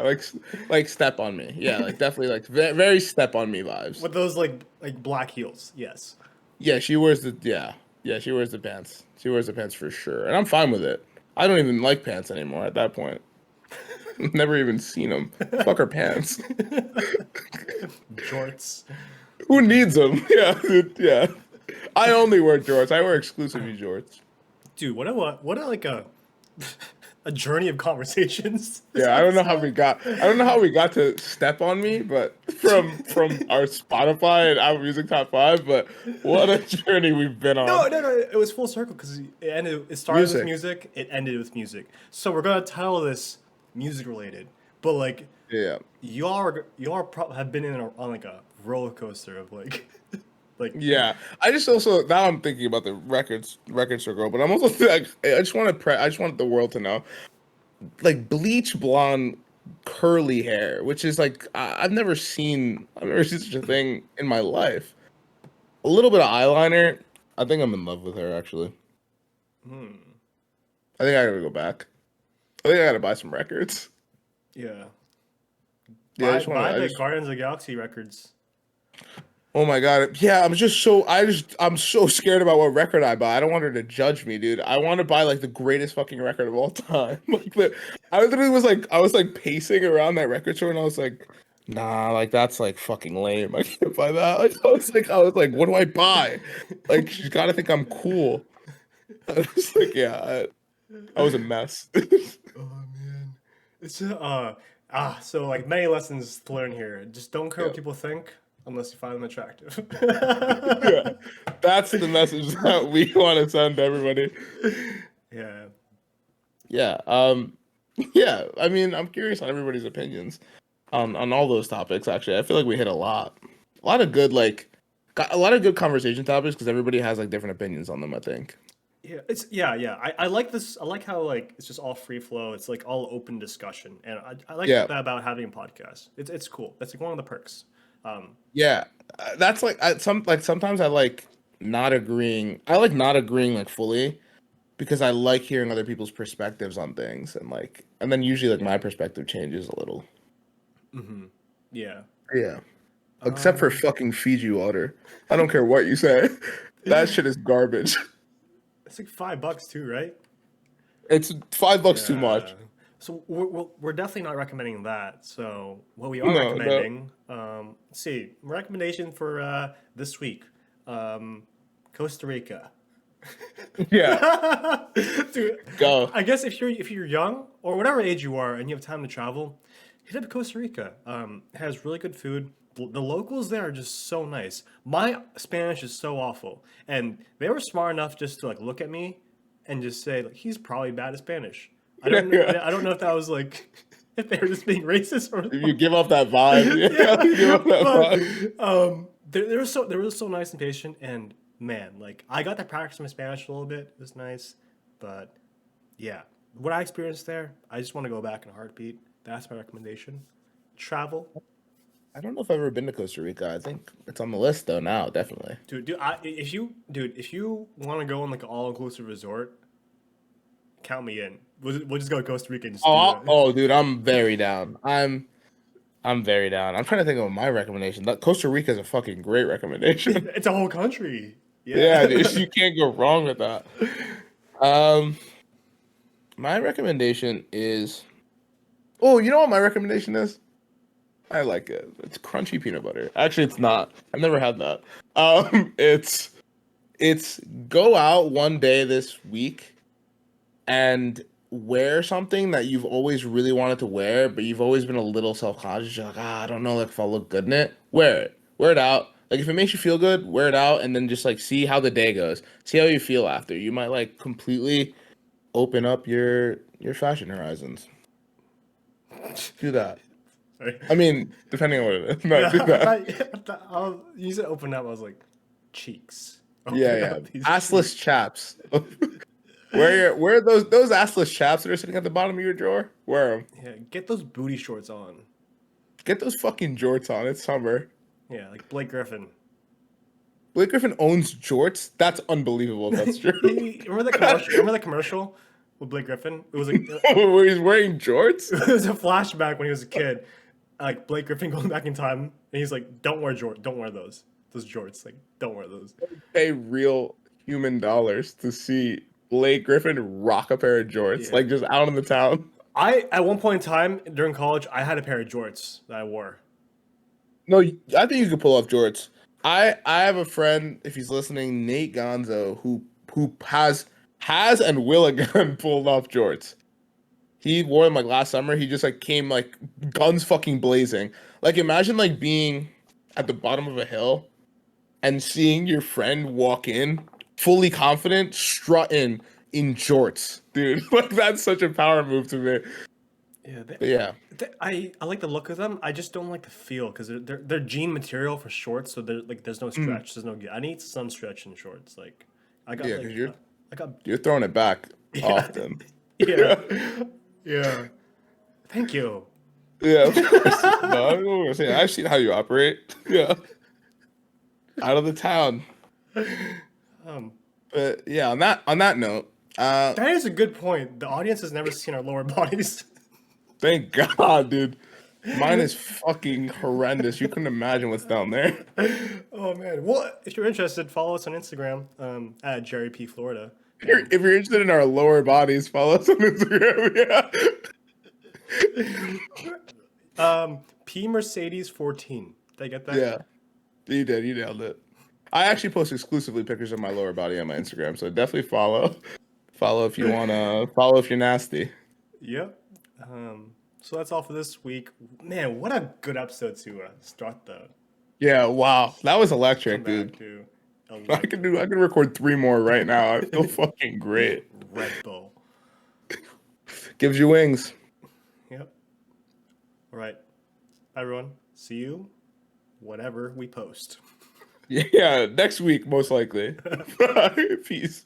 like step on me, yeah, like definitely like very step on me vibes. With those like black heels. Yes. Yeah, she wears the pants. She wears the pants for sure, and I'm fine with it. I don't even like pants anymore at that point. Never even seen them. Fuck her pants. Jorts. Who needs them? Yeah, dude, yeah. I only wear jorts. I wear exclusively jorts. Dude, what a like a journey of conversations this Yeah, I don't know how we episode. got. I don't know how we got to step on me, but from our Spotify and Apple Music top five. But what a journey we've been No, on. no, no. It was full circle because it started with Music. music, it ended with music. So we're gonna title this music related. But like Yeah. have been on like a roller coaster of like like Yeah. I just also now I'm thinking about the record circle, but I'm also like I just want the world to know. Like bleach blonde curly hair, which is like I've never seen such a thing in my life. A little bit of eyeliner. I think I'm in love with her actually. hmm, I think I gotta go back. I think I gotta buy some records. yeah. Yeah, Buy I the just Guardians of the Galaxy records. oh my god. Yeah, I'm so scared about what record I buy. I don't want her to judge me, dude. I want to buy like the greatest fucking record of all time. I literally was like pacing around that record store and I was like, nah, like that's like fucking lame. I can't buy that. I was like, what do I buy? Like she's gotta think I'm cool. I was like, yeah, I was a mess. Oh man. It's so like many lessons to learn here. Just don't care Yeah. what people think unless you find them attractive. Yeah. That's the message that we want to send to everybody. Yeah. Yeah. Yeah. I mean, I'm curious on everybody's opinions on all those topics. Actually, I feel like we hit a lot of good got a lot of good conversation topics because everybody has like different opinions on them. I think. Yeah. I like this. I like how like it's just all free flow. It's like all open discussion, and I like Yeah. that about having a podcast. It's cool. That's like one of the perks. Yeah. That's like sometimes I like not agreeing. I like not agreeing like fully because I like hearing other people's perspectives on things and then usually like Yeah. my perspective changes a little. Yeah. Yeah. Except for Um. fucking Fiji water. I don't care what you say. That shit is garbage. It's like $5 too, right? It's $5 too Yeah. much. So we're definitely not recommending that. So what we are No, no. recommending, let's see, recommendation for this week, Costa Rica. Yeah. Dude, Go. I guess if you're young or whatever age you are and you have time to travel, hit up Costa Rica. It has really good food. The locals there are just so nice. My Spanish is so awful, and they were smart enough just to like look at me and just say like he's probably bad at Spanish. I don't know. Yeah. I don't know if that was like if they were just being racist or If you give off that vibe, yeah, you give off that vibe. they were so nice and patient, and man, like I got to practice my Spanish a little bit. It was nice, but yeah, what I experienced there, I just want to go back in a heartbeat. That's my recommendation. Travel, I don't know if I've ever been to Costa Rica. I think it's on the list though now, definitely. if you want to go on like an all inclusive resort, count me in. We'll just go to Costa Rica and just do that. Dude, I'm very down. I'm very down. I'm trying to think of my recommendation. That Costa Rica is a fucking great recommendation. It's a whole country. Yeah, dude, you can't go wrong with that. My recommendation is. Oh, you know what my recommendation is? I like it. It's crunchy peanut butter. Actually, it's not. I've never had that. It's go out one day this week and wear something that you've always really wanted to wear, but you've always been a little self-conscious. You're like, I don't know, like if I'll look good in it. Wear it. Wear it out. Like if it makes you feel good, wear it out, and then just like see how the day goes. See how you feel after. You might like completely open up your fashion horizons. Do that. Sorry. I mean, depending on what it is. No, do that. You said open up. I was like, cheeks. Open Yeah. up these Assless chaps. Wear those assless chaps that are sitting at the bottom of your drawer. Wear them. cheeks. Yeah, get those booty shorts on. Get those fucking jorts on. It's summer. Yeah, like Blake Griffin. Blake Griffin owns jorts. That's unbelievable. If that's true. Remember the commercial? Remember the commercial with Blake Griffin? It was like Where he's wearing jorts. it was a flashback when he was a kid. Like Blake Griffin going back in time, and he's like, "Don't wear those jorts. Like, don't wear those." Pay real human dollars to see Blake Griffin rock a pair of jorts, Yeah. like just out in the town. At one point in time during college, I had a pair of jorts that I wore. No, I think you could pull off jorts. I have a friend, if he's listening, Nate Gonzo, who has and will again pulled off jorts. He wore them like last summer. He just like came like guns fucking blazing. Like imagine like being at the bottom of a hill and seeing your friend walk in fully confident, strutting in jorts, dude. Like that's such a power move to me. Yeah, But yeah, I like the look of them. I just don't like the feel because they're jean material for shorts, so there's no stretch. There's no. I need some stretch in shorts. Like I got yeah, like because I got you're throwing it back often. yeah yeah. Thank you. Yeah, of course. No, I don't know what I'm saying. I've seen how you operate. Yeah, out of the town. Um, But yeah, on that note, that is a good point. The audience has never seen our lower bodies. thank God, dude. Mine is fucking horrendous. You couldn't imagine what's down there. Oh man. Well, if you're interested, follow us on Instagram at Jerry P Florida. If you're interested in our lower bodies, follow us on Instagram. Yeah. P Mercedes 14. Did I get that? Yeah. You did. You nailed it. I actually post exclusively pictures of my lower body on my Instagram, so definitely follow. Follow if you wanna. Follow if you're nasty. Yep. So that's all for this week. Man, what a good episode to start the Yeah. Wow. That was electric, come dude. back to. I can record 3 more right now. I feel fucking great. Red Bull. Gives you wings. Yep. All right. Bye, everyone. See you whenever we post. Yeah, next week most likely. Peace.